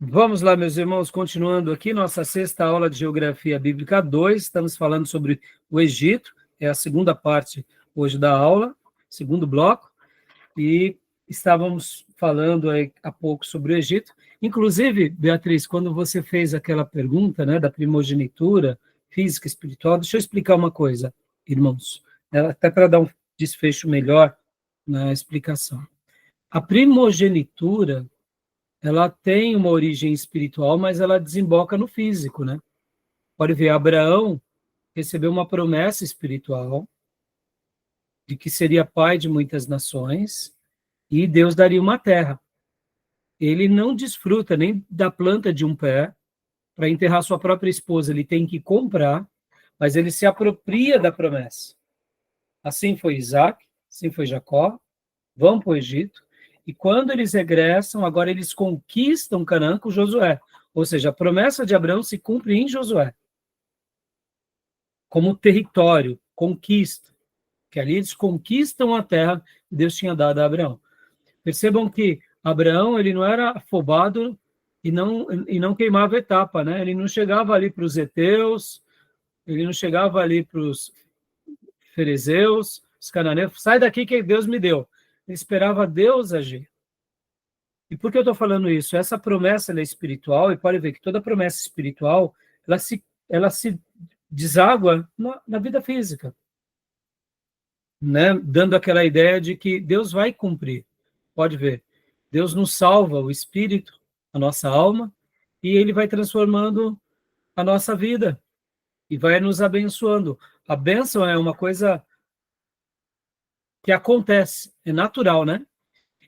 Vamos lá, meus irmãos, continuando aqui, nossa sexta aula de Geografia Bíblica 2, estamos falando sobre o Egito, é a segunda parte hoje da aula, segundo bloco, e estávamos falando há pouco sobre o Egito. Inclusive, Beatriz, quando você fez aquela pergunta, né, da primogenitura física e espiritual, deixa eu explicar uma coisa, irmãos, até para dar um desfecho melhor na explicação. A primogenitura, ela tem uma origem espiritual, mas ela desemboca no físico, né? Pode ver, Abraão recebeu uma promessa espiritual de que seria pai de muitas nações e Deus daria uma terra. Ele não desfruta nem da planta de um pé para enterrar sua própria esposa, ele tem que comprar, mas ele se apropria da promessa. Assim foi Isaac, assim foi Jacó, vão para o Egito, e quando eles regressam, agora eles conquistam Canaã com Josué. Ou seja, a promessa de Abraão se cumpre em Josué. Como território, conquista. Que ali eles conquistam a terra que Deus tinha dado a Abraão. Percebam que Abraão, ele não era afobado e não queimava etapa, né? Ele não chegava ali para os heteus, ele não chegava ali para os ferezeus, os cananeus, sai daqui que Deus me deu. Ele esperava Deus agir. E por que eu estou falando isso? Essa promessa é espiritual, e pode ver que toda promessa espiritual, ela se deságua na vida física, né? Dando aquela ideia de que Deus vai cumprir. Pode ver, Deus nos salva o espírito, a nossa alma, e ele vai transformando a nossa vida, e vai nos abençoando. A bênção é uma coisa que acontece, é natural, né?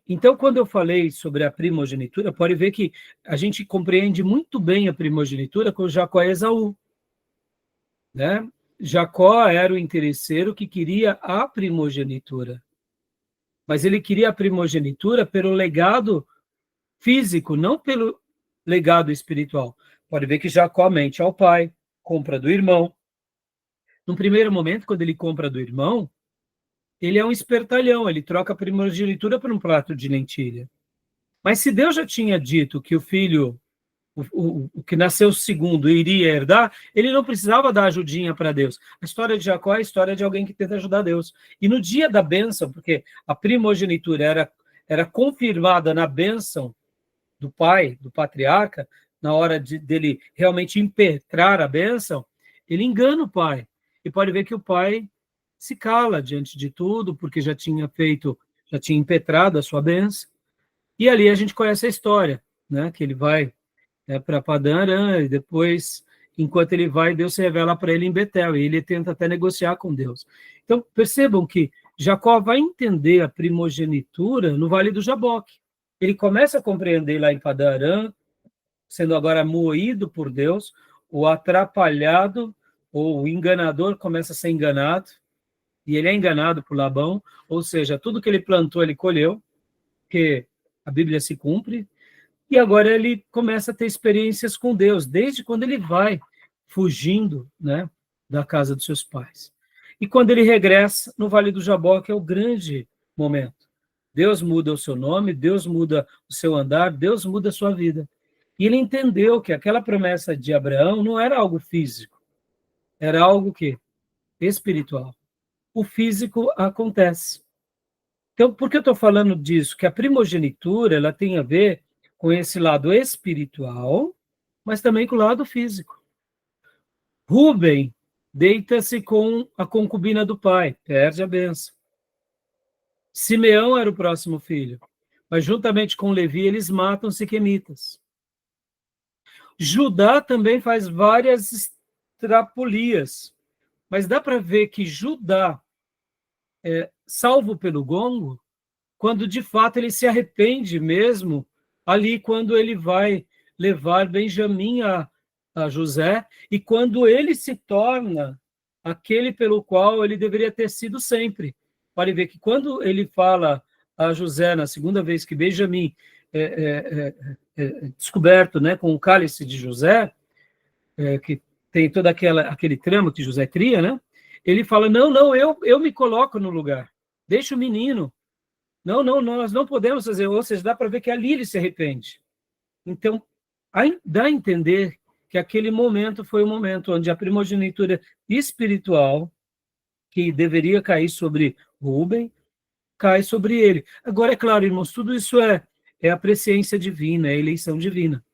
Então, quando eu falei sobre a primogenitura, pode ver que a gente compreende muito bem a primogenitura com Jacó e Esaú, né? Jacó era o interesseiro que queria a primogenitura, mas ele queria a primogenitura pelo legado físico, não pelo legado espiritual. Pode ver que Jacó mente ao pai, compra do irmão. No primeiro momento, quando ele compra do irmão, ele é um espertalhão, ele troca a primogenitura por um prato de lentilha. Mas se Deus já tinha dito que o filho, o que nasceu segundo, iria herdar, ele não precisava dar ajudinha para Deus. A história de Jacó é a história de alguém que tenta ajudar Deus. E no dia da bênção, porque a primogenitura era confirmada na bênção do pai, do patriarca, na hora dele realmente impetrar a bênção, ele engana o pai. E pode ver que o pai se cala diante de tudo, porque já tinha impetrado a sua bênção. E ali a gente conhece a história, né? Que ele vai para Padã Arã, e depois, enquanto ele vai, Deus se revela para ele em Betel, e ele tenta até negociar com Deus. Então, percebam que Jacó vai entender a primogenitura no Vale do Jaboque. Ele começa a compreender lá em Padã Arã, sendo agora moído por Deus, o atrapalhado, ou o enganador começa a ser enganado, e ele é enganado por Labão, ou seja, tudo que ele plantou, ele colheu, porque a Bíblia se cumpre, e agora ele começa a ter experiências com Deus, desde quando ele vai fugindo, né, da casa dos seus pais. E quando ele regressa no Vale do Jaboque, é o grande momento. Deus muda o seu nome, Deus muda o seu andar, Deus muda a sua vida. E ele entendeu que aquela promessa de Abraão não era algo físico, era algo que espiritual. O físico acontece. Então, por que eu estou falando disso? Que a primogenitura ela tem a ver com esse lado espiritual, mas também com o lado físico. Rúben deita-se com a concubina do pai, perde a bênção. Simeão era o próximo filho, mas juntamente com Levi eles matam siquemitas. Judá também faz várias extrapolias, mas dá para ver que Judá é salvo pelo gongo quando de fato ele se arrepende mesmo, ali quando ele vai levar Benjamim a José, e quando ele se torna aquele pelo qual ele deveria ter sido sempre. Pode ver que quando ele fala a José, na segunda vez que Benjamim é descoberto, né, com o cálice de José, que tem todo aquele tramo que José cria, né, ele fala, não, eu me coloco no lugar, deixa o menino. Não, nós não podemos fazer, ou seja, dá para ver que ali ele se arrepende. Então, dá a entender que aquele momento foi o momento onde a primogenitura espiritual, que deveria cair sobre Rúben, cai sobre ele. Agora, é claro, irmãos, tudo isso é a presciência divina, é a eleição divina.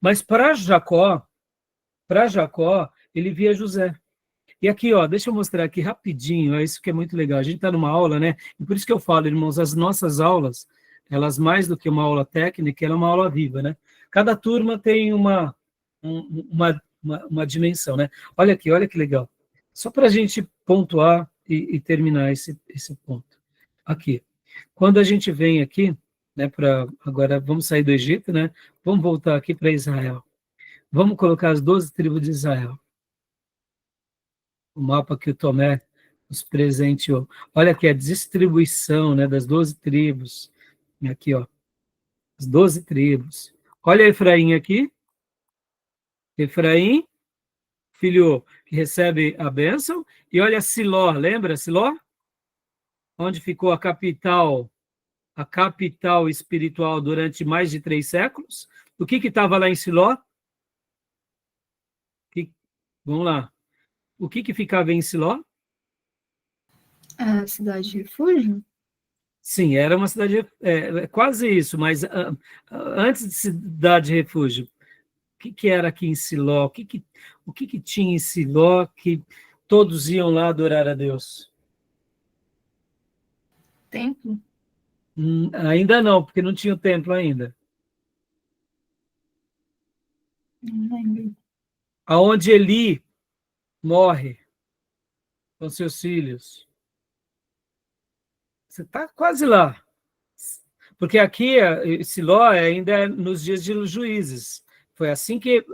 Mas para Jacó, ele via José. E aqui, ó, deixa eu mostrar aqui rapidinho, é isso que é muito legal. A gente está numa aula, né? E por isso que eu falo, irmãos, as nossas aulas, elas mais do que uma aula técnica, ela é uma aula viva, né? Cada turma tem uma dimensão, né? Olha aqui, olha que legal. Só para a gente pontuar e terminar esse ponto. Aqui, quando a gente vem aqui, né, agora vamos sair do Egito, né? Vamos voltar aqui para Israel. Vamos colocar as 12 tribos de Israel. O mapa que o Tomé nos presenteou. Olha aqui a distribuição, né, das 12 tribos. Aqui, ó, as 12 tribos. Olha Efraim aqui. Efraim, filho que recebe a bênção. E olha Siló, lembra Siló? Onde ficou a capital espiritual durante mais de 3 séculos. O que estava lá em Siló? Vamos lá. O que ficava em Siló? A cidade de refúgio? Sim, era uma cidade, quase isso, mas antes de cidade de refúgio, o que era aqui em Siló? O que tinha em Siló que todos iam lá adorar a Deus? Templo? Ainda não, porque não tinha o templo ainda. Não lembro. Aonde Eli morre com seus filhos. Você está quase lá. Porque aqui, Siló ainda é nos dias de Juízes. Foi assim que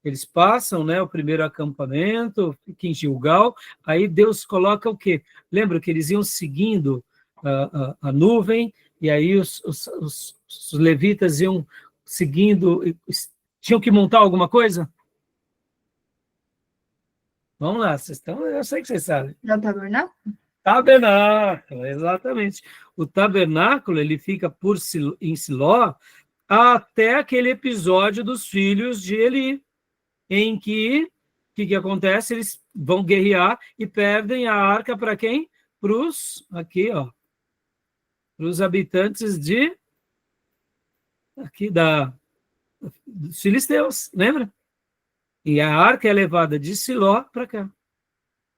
eles passam, né, o primeiro acampamento, fica em Gilgal, aí Deus coloca o quê? Lembra que eles iam seguindo a nuvem, e aí os levitas iam seguindo, tinham que montar alguma coisa? Vamos lá, vocês estão, eu sei que vocês sabem. É o tabernáculo? Tabernáculo, exatamente. O tabernáculo, ele fica em Siló até aquele episódio dos filhos de Eli, em que o que acontece? Eles vão guerrear e perdem a arca para quem? Para os, aqui, ó, para os habitantes dos filisteus, lembra? E a arca é levada de Siló para cá.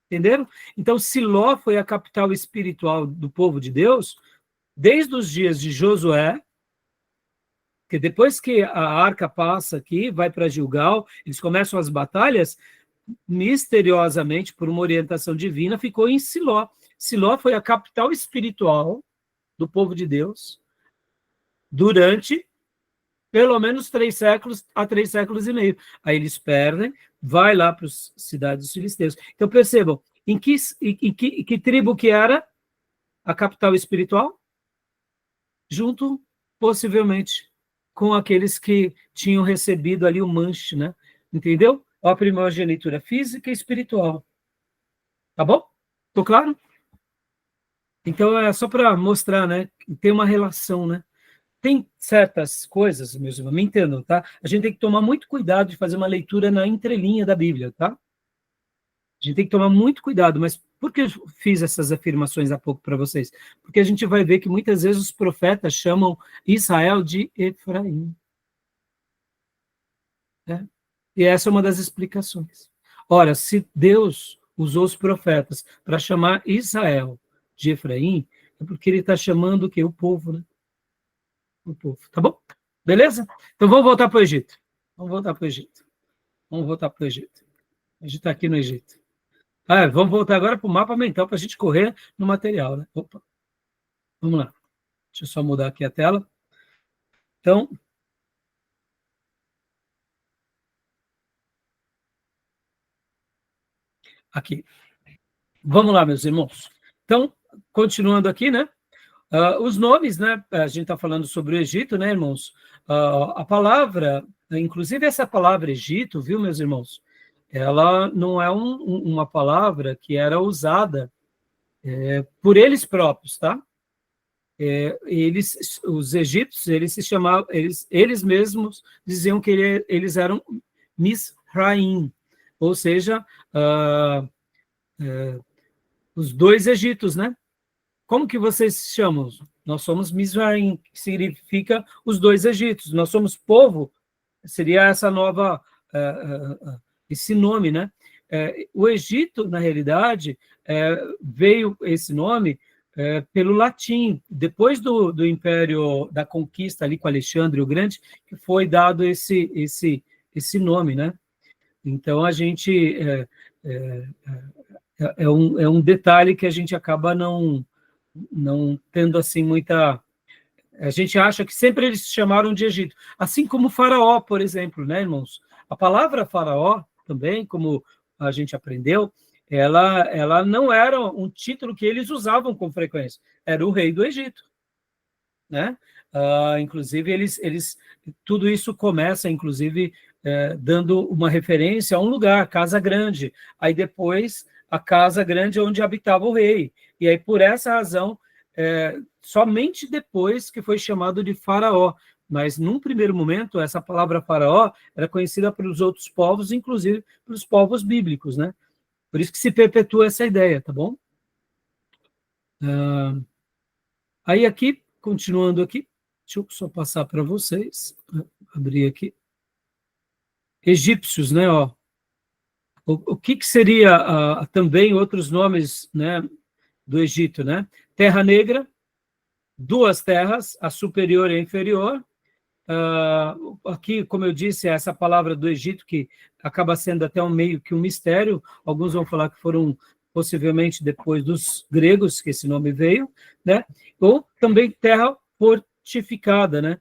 Entenderam? Então, Siló foi a capital espiritual do povo de Deus desde os dias de Josué, que depois que a arca passa aqui, vai para Gilgal, eles começam as batalhas, misteriosamente, por uma orientação divina, ficou em Siló. Siló foi a capital espiritual do povo de Deus durante pelo menos 3 séculos a 3 séculos e meio. Aí eles perdem, vai lá para as cidades dos filisteus. Então percebam, em que tribo que era a capital espiritual? Junto, possivelmente, com aqueles que tinham recebido ali o manche, né? Entendeu? A primogenitura física e espiritual. Tá bom? Tô claro? Então, é só para mostrar, né? Que tem uma relação, né? Tem certas coisas, meus irmãos, me entendam, tá? A gente tem que tomar muito cuidado de fazer uma leitura na entrelinha da Bíblia, tá? A gente tem que tomar muito cuidado, mas por que eu fiz essas afirmações há pouco para vocês? Porque a gente vai ver que muitas vezes os profetas chamam Israel de Efraim. Né? E essa é uma das explicações. Ora, se Deus usou os profetas para chamar Israel de Efraim, é porque ele está chamando o quê? O povo, né? O povo, tá bom? Beleza? Então vamos voltar para o Egito. Vamos voltar para o Egito. A gente está aqui no Egito. Vamos voltar agora para o mapa mental para a gente correr no material, né? Opa. Vamos lá. Deixa eu só mudar aqui a tela. Então, aqui. Vamos lá, meus irmãos. Então, continuando aqui, né? Os nomes, né? A gente está falando sobre o Egito, né, irmãos? A palavra, inclusive essa palavra Egito, viu, meus irmãos? Ela não é uma palavra que era usada por eles próprios, tá? os egípcios, eles se chamavam, eles mesmos diziam que eles eram Misraim, ou seja, os dois Egitos, né? Como que vocês se chamam? Nós somos Misraim, que significa os dois Egitos. Nós somos povo, seria essa nova, esse nome, né? O Egito, na realidade, veio esse nome pelo latim, depois do Império da Conquista ali com Alexandre o Grande, que foi dado esse nome, né? Então, a gente... é um detalhe que a gente acaba não tendo assim muita... A gente acha que sempre eles se chamaram de Egito, assim como Faraó, por exemplo, né, irmãos? A palavra Faraó, também, como a gente aprendeu, ela não era um título que eles usavam com frequência, era o rei do Egito, né? Inclusive, tudo isso começa, inclusive, dando uma referência a um lugar, Casa Grande, aí depois a Casa Grande onde habitava o rei, e aí por essa razão, somente depois que foi chamado de Faraó, mas num primeiro momento, essa palavra Faraó era conhecida pelos outros povos, inclusive pelos povos bíblicos, né? Por isso que se perpetua essa ideia, tá bom? Aí aqui, continuando aqui, deixa eu só passar para vocês, abrir aqui. Egípcios, né? Ó. O que seria também outros nomes, né, do Egito, né? Terra Negra, duas terras, a superior e a inferior. Aqui, como eu disse, essa palavra do Egito, que acaba sendo até meio que um mistério, alguns vão falar que foram possivelmente depois dos gregos que esse nome veio, né? Ou também terra fortificada, né?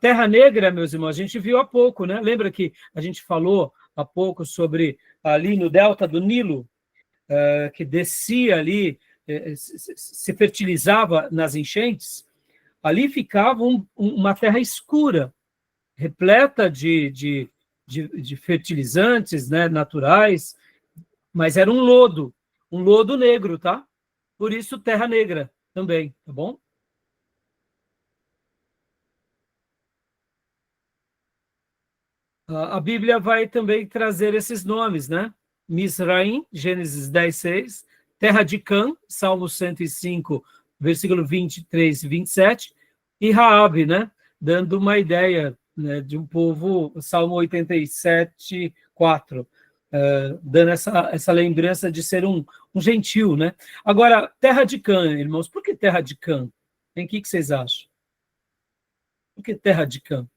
Terra Negra, meus irmãos, a gente viu há pouco, né? Lembra que a gente falou há pouco sobre ali no delta do Nilo, que descia ali, se fertilizava nas enchentes? Ali ficava uma terra escura, repleta de fertilizantes, né, naturais, mas era um lodo negro, tá? Por isso, terra negra também, tá bom? A Bíblia vai também trazer esses nomes, né? Misraim, Gênesis 10:6, terra de Cã, Salmo 105, versículo 23 e 27, e Raabe, né? Dando uma ideia, né, de um povo, Salmo 87:4, dando essa lembrança de ser um gentil, né? Agora, terra de Cã, irmãos, por que terra de Cã? O que vocês acham? Por que terra de Cã?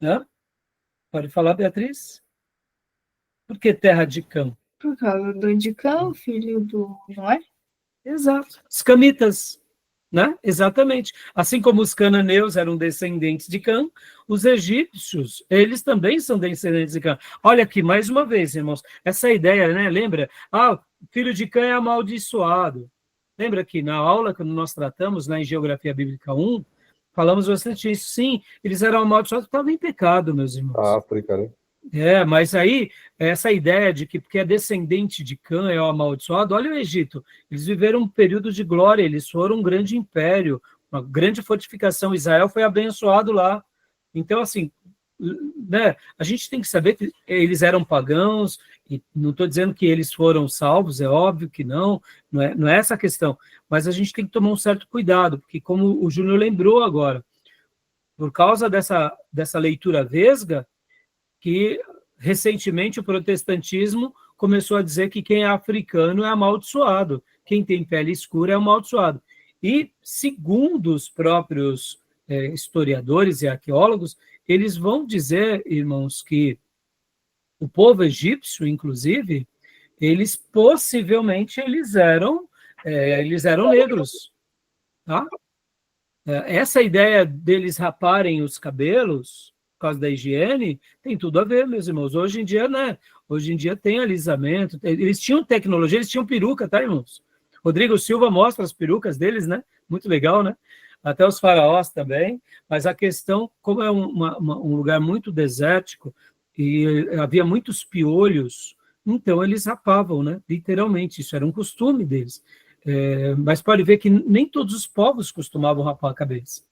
Hã? Pode falar, Beatriz? Por que terra de Cã? Por causa do Edicão, filho do Noé. Exato. Os camitas, né? Exatamente. Assim como os cananeus eram descendentes de Cã, os egípcios, eles também são descendentes de Cã. Olha aqui, mais uma vez, irmãos, essa ideia, né? Lembra? Filho de Cã é amaldiçoado. Lembra que na aula que nós tratamos, lá em Geografia Bíblica 1, falamos bastante isso. Sim, eles eram amaldiçoados, estavam em pecado, meus irmãos. África, né? Mas aí, essa ideia de que porque é descendente de Cã é o amaldiçoado, olha o Egito, eles viveram um período de glória, eles foram um grande império, uma grande fortificação, Israel foi abençoado lá. Então, assim, né, a gente tem que saber que eles eram pagãos, e não estou dizendo que eles foram salvos, é óbvio que não é essa a questão, mas a gente tem que tomar um certo cuidado, porque como o Júnior lembrou agora, por causa dessa leitura vesga, que recentemente o protestantismo começou a dizer que quem é africano é amaldiçoado, quem tem pele escura é amaldiçoado. E, segundo os próprios historiadores e arqueólogos, eles vão dizer, irmãos, que o povo egípcio, inclusive, eles possivelmente eram negros, tá? Essa ideia deles raparem os cabelos por causa da higiene, tem tudo a ver, meus irmãos. Hoje em dia, né? Hoje em dia tem alisamento, eles tinham tecnologia, eles tinham peruca, tá, irmãos? Rodrigo Silva mostra as perucas deles, né? Muito legal, né? Até os faraós também, mas a questão, como é um lugar muito desértico e havia muitos piolhos, então eles rapavam, né? Literalmente, isso era um costume deles. Mas pode ver que nem todos os povos costumavam rapar a cabeça.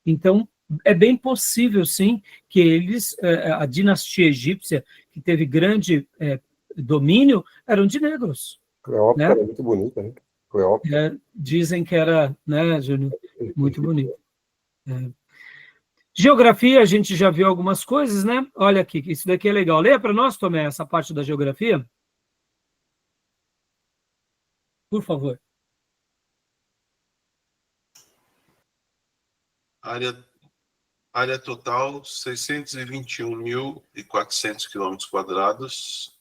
Então, é bem possível, sim, que eles, a dinastia egípcia, que teve grande domínio, eram de negros. Cleópatra Né? era muito bonita, né? Cleópatra. Dizem que era, né, Júnior, muito bonito. Geografia, a gente já viu algumas coisas, né? Olha aqui, isso daqui é legal. Leia para nós, Tomé, essa parte da geografia. Por favor. Área total, 621.400 quilômetros quadrados,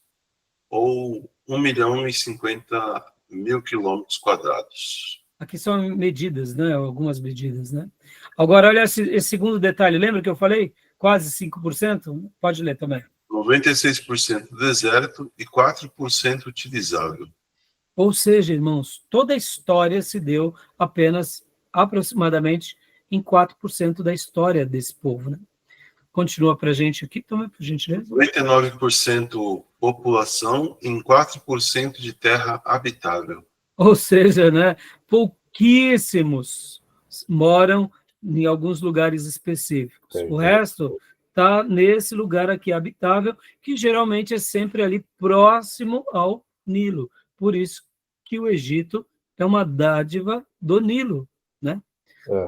ou 1.050.000 quilômetros quadrados. Aqui são medidas, né? Algumas medidas, né? Agora, olha esse segundo detalhe. Lembra que eu falei? Quase 5%? Pode ler também. 96% deserto e 4% utilizável. Ou seja, irmãos, toda a história se deu apenas, aproximadamente, em 4% da história desse povo, né? Continua para a gente aqui, também, por gentileza. 99% população em 4% de terra habitável. Ou seja, né, pouquíssimos moram em alguns lugares específicos. O resto está nesse lugar aqui habitável, que geralmente é sempre ali próximo ao Nilo. Por isso que o Egito é uma dádiva do Nilo, né?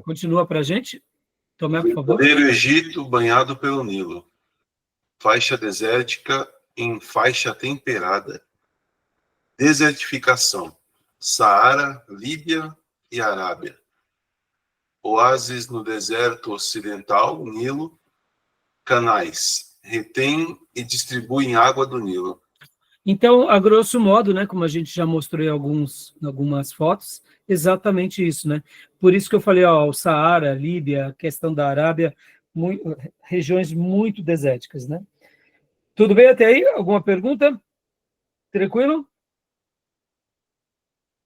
Continua para a gente. Tomé, por favor. Verdadeiro Egito banhado pelo Nilo. Faixa desértica em faixa temperada. Desertificação. Saara, Líbia e Arábia. Oásis no deserto ocidental, Nilo. Canais. Retém e distribuem água do Nilo. Então, a grosso modo, né, como a gente já mostrou em algumas fotos, exatamente isso, né? Por isso que eu falei, ó, o Saara, a Líbia, a questão da Arábia, regiões muito desérticas, né? Tudo bem até aí? Alguma pergunta? Tranquilo?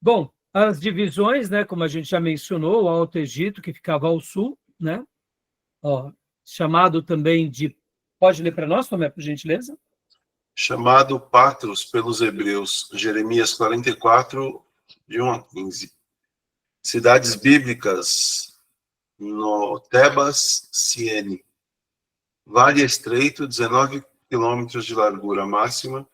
Bom, as divisões, né, como a gente já mencionou, o Alto Egito, que ficava ao sul, né? Ó, chamado também de... Pode ler para nós, Tomé, por gentileza? Chamado Patros pelos hebreus, Jeremias 44, de 1 a 15. Cidades bíblicas no Tebas, Siene. Vale estreito, 19 quilômetros de largura máxima.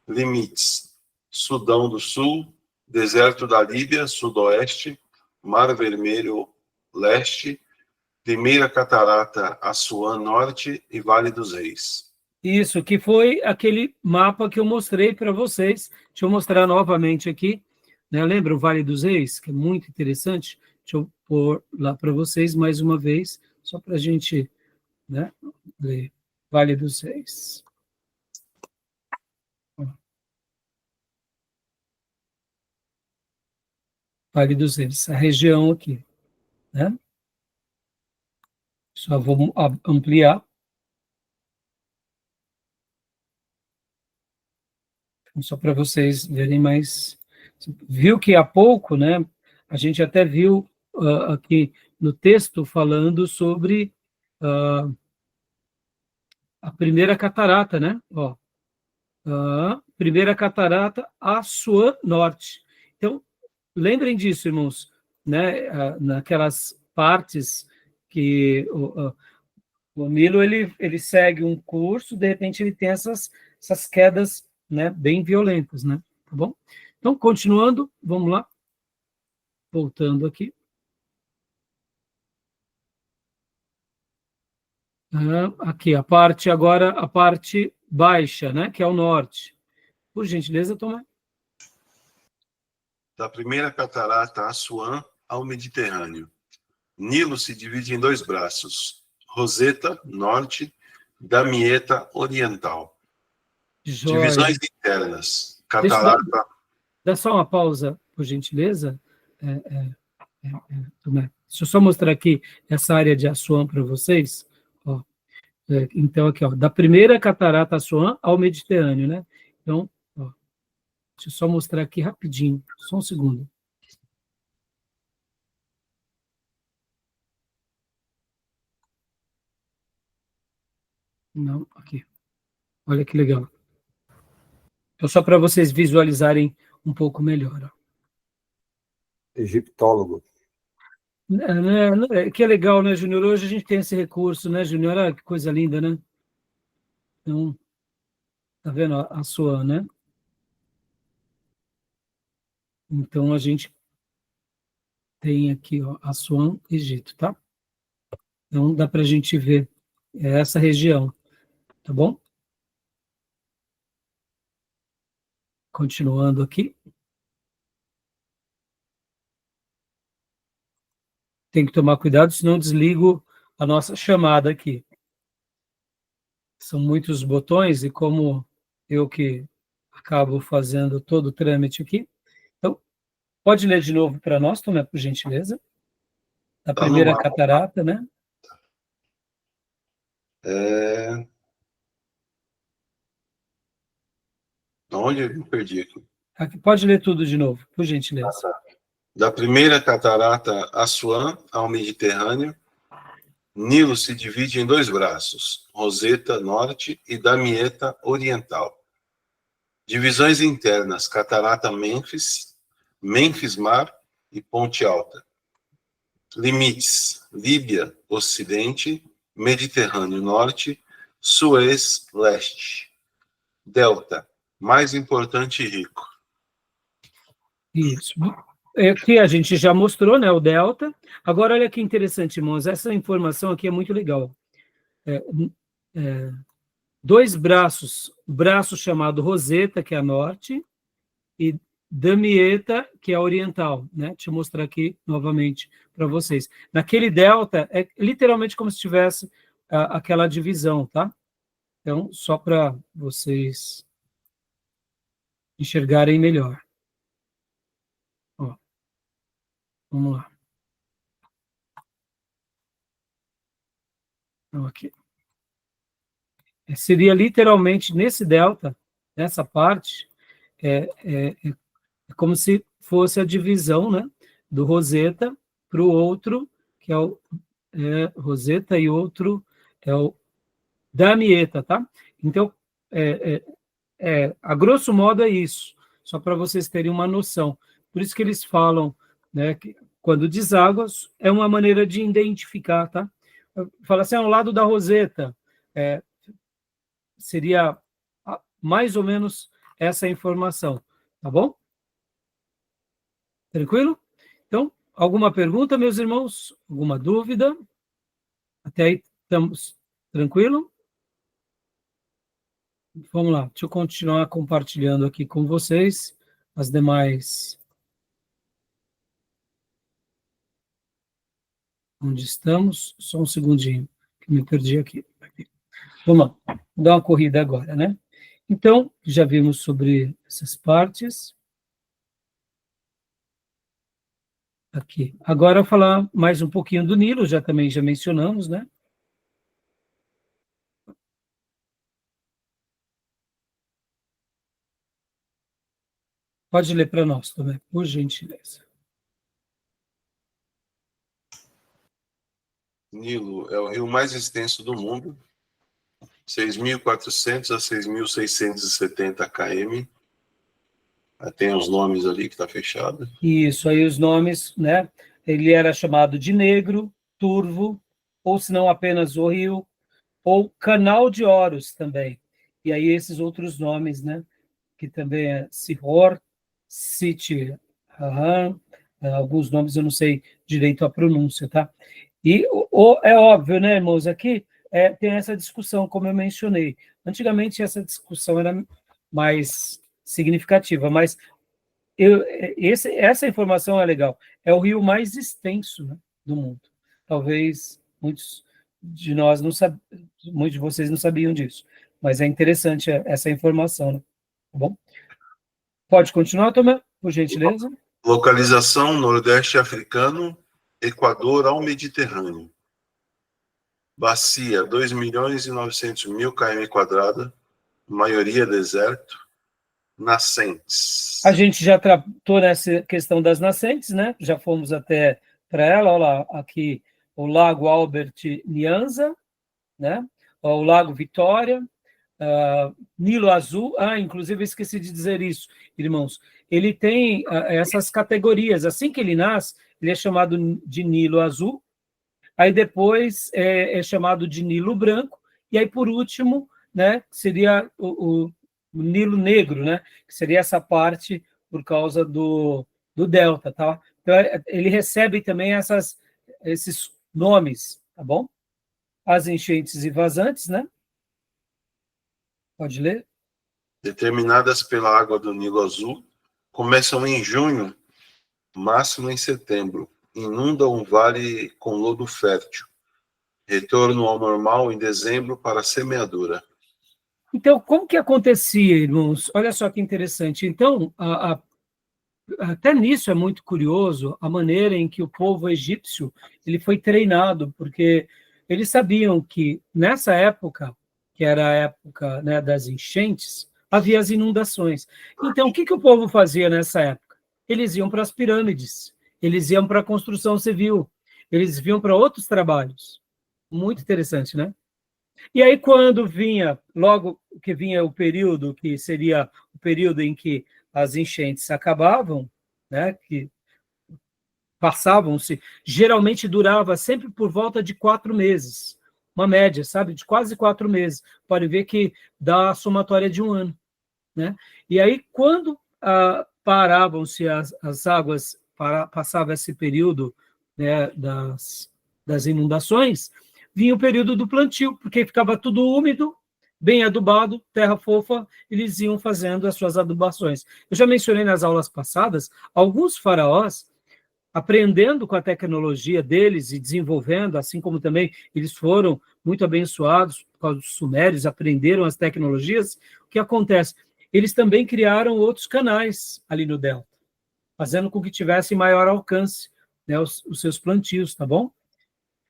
Limites: Sudão do Sul, deserto da Líbia, sudoeste, Mar Vermelho, leste, Primeira Catarata, Assuã, norte e Vale dos Reis. Isso, que foi aquele mapa que eu mostrei para vocês. Deixa eu mostrar novamente aqui. Né? Lembra o Vale dos Reis, que é muito interessante? Deixa eu pôr lá para vocês mais uma vez, só para a gente, né, ler. Vale dos Reis. Vale dos Reis, a região aqui. Né? Só vou ampliar. Só para vocês verem mais. Viu que há pouco, né, a gente até viu aqui no texto falando sobre a primeira catarata, né? Ó, primeira catarata, Assuã Norte. Então, lembrem disso, irmãos, né? Naquelas partes que o Nilo ele segue um curso, de repente ele tem essas quedas, né, bem violentas, né? Tá bom? Então, continuando, vamos lá. Voltando aqui. Aqui, a parte baixa, né, que é o norte. Por gentileza, Tomé. Da primeira catarata, Assuã, ao Mediterrâneo. Nilo se divide em dois braços. Roseta, norte, Damieta, oriental. Joia. Divisões internas. Catarata... Dá só uma pausa, por gentileza. Tomé. Deixa eu só mostrar aqui essa área de Assuã para vocês. Ó. Então, aqui, ó, da primeira catarata Assuã ao Mediterrâneo, né? Então, ó, deixa eu só mostrar aqui rapidinho, só um segundo. Não, aqui. Olha que legal. Então, só para vocês visualizarem um pouco melhor. Ó. egiptólogo. Que é legal, né, Júnior? Hoje a gente tem esse recurso, né, Júnior? Olha que coisa linda, né? Então, tá vendo a sua, né? Então, a gente tem aqui, ó, Assuã, Egito, tá? Então, dá para a gente ver essa região, tá bom? Continuando aqui. Tem que tomar cuidado, senão desligo a nossa chamada aqui. São muitos botões e como eu que acabo fazendo todo o trâmite aqui. Então, pode ler de novo para nós, Tomé, por gentileza. A Tá no primeira mapa. catarata, né? Onde eu me perdi aqui? Aqui, pode ler tudo de novo, por gentileza. Da primeira catarata Assuã ao Mediterrâneo, Nilo se divide em dois braços, Roseta Norte e Damieta Oriental. Divisões internas, Catarata Mênfis, Mênfis Mar e Ponte Alta. Limites, Líbia Ocidente, Mediterrâneo Norte, Suez Leste. Delta, mais importante e rico. Isso. Que a gente já mostrou, né, o delta. Agora, olha que interessante, irmãos, essa informação aqui é muito legal. Dois braços, braço chamado Roseta, que é a norte, e Damieta, que é a oriental, né? Deixa eu mostrar aqui novamente para vocês. Naquele delta, é literalmente como se tivesse aquela divisão, tá? Então, só para vocês enxergarem melhor. Ó, vamos lá. Então, aqui. Seria literalmente nesse delta, nessa parte, é como se fosse a divisão, né, do Roseta para o outro, que é o Roseta, e outro é o Damieta, tá? Então, a grosso modo é isso, só para vocês terem uma noção. Por isso que eles falam, né, que quando deságua, é uma maneira de identificar, tá? Fala assim, ao lado da Roseta, seria mais ou menos essa informação, tá bom? Tranquilo? Então, alguma pergunta, meus irmãos? Alguma dúvida? Até aí estamos tranquilo? Vamos lá, deixa eu continuar compartilhando aqui com vocês as demais. Onde estamos? Só um segundinho, que me perdi aqui. Vamos lá, vou dar uma corrida agora, né? Então, já vimos sobre essas partes. Aqui. Agora, eu vou falar mais um pouquinho do Nilo, já mencionamos, né? Pode ler para nós também, por gentileza. Nilo é o rio mais extenso do mundo, 6.400 a 6.670 km. Tem os nomes ali que está fechado. Isso, aí os nomes, né? Ele era chamado de Negro, Turvo, ou se não apenas o rio, ou Canal de Oros também. E aí esses outros nomes, né? Que também é Sihor, Siti, alguns nomes eu não sei direito a pronúncia, tá? E é óbvio, né, irmãos, aqui tem essa discussão, como eu mencionei. Antigamente essa discussão era mais significativa, mas essa informação é legal. É o rio mais extenso, né, do mundo. Talvez muitos de nós muitos de vocês não sabiam disso, mas é interessante essa informação, né? Tá bom? Pode continuar, Tomé, por gentileza. Localização Nordeste africano, Equador ao Mediterrâneo. Bacia 2.900.000 km², maioria deserto. Nascentes. A gente já tratou nessa questão das nascentes, né? Já fomos até para ela, olha lá, aqui o Lago Albert Nyanza, né? O Lago Vitória, Nilo Azul, inclusive eu esqueci de dizer isso, irmãos, ele tem essas categorias, assim que ele nasce, ele é chamado de Nilo Azul, aí depois é chamado de Nilo Branco, e aí por último, né, seria o Nilo Negro, né, que seria essa parte por causa do delta, tá? Então ele recebe também esses nomes, tá bom? As enchentes e vazantes, né? Pode ler? Determinadas pela água do Nilo Azul, começam em junho, máximo em setembro. Inundam um vale com lodo fértil. Retorno ao normal em dezembro para a semeadura. Então, como que acontecia, irmãos? Olha só que interessante. Então, até nisso é muito curioso a maneira em que o povo egípcio ele foi treinado, porque eles sabiam que nessa época, que era a época, né, das enchentes, havia as inundações. Então, o que o povo fazia nessa época? Eles iam para as pirâmides, eles iam para a construção civil, eles iam para outros trabalhos. Muito interessante, né? E aí, quando vinha, logo que vinha o período, que seria o período em que as enchentes acabavam, né, que passavam-se, geralmente durava sempre por volta de 4 meses, uma média, sabe, de quase 4 meses. Pode ver que dá a somatória de um ano, né? E aí, quando paravam-se as águas, passava esse período, né, das inundações, vinha o período do plantio, porque ficava tudo úmido, bem adubado, terra fofa, eles iam fazendo as suas adubações. Eu já mencionei nas aulas passadas, alguns faraós, aprendendo com a tecnologia deles e desenvolvendo, assim como também eles foram muito abençoados por causa dos sumérios, aprenderam as tecnologias, o que acontece? Eles também criaram outros canais ali no delta, fazendo com que tivessem maior alcance, né, os seus plantios, tá bom?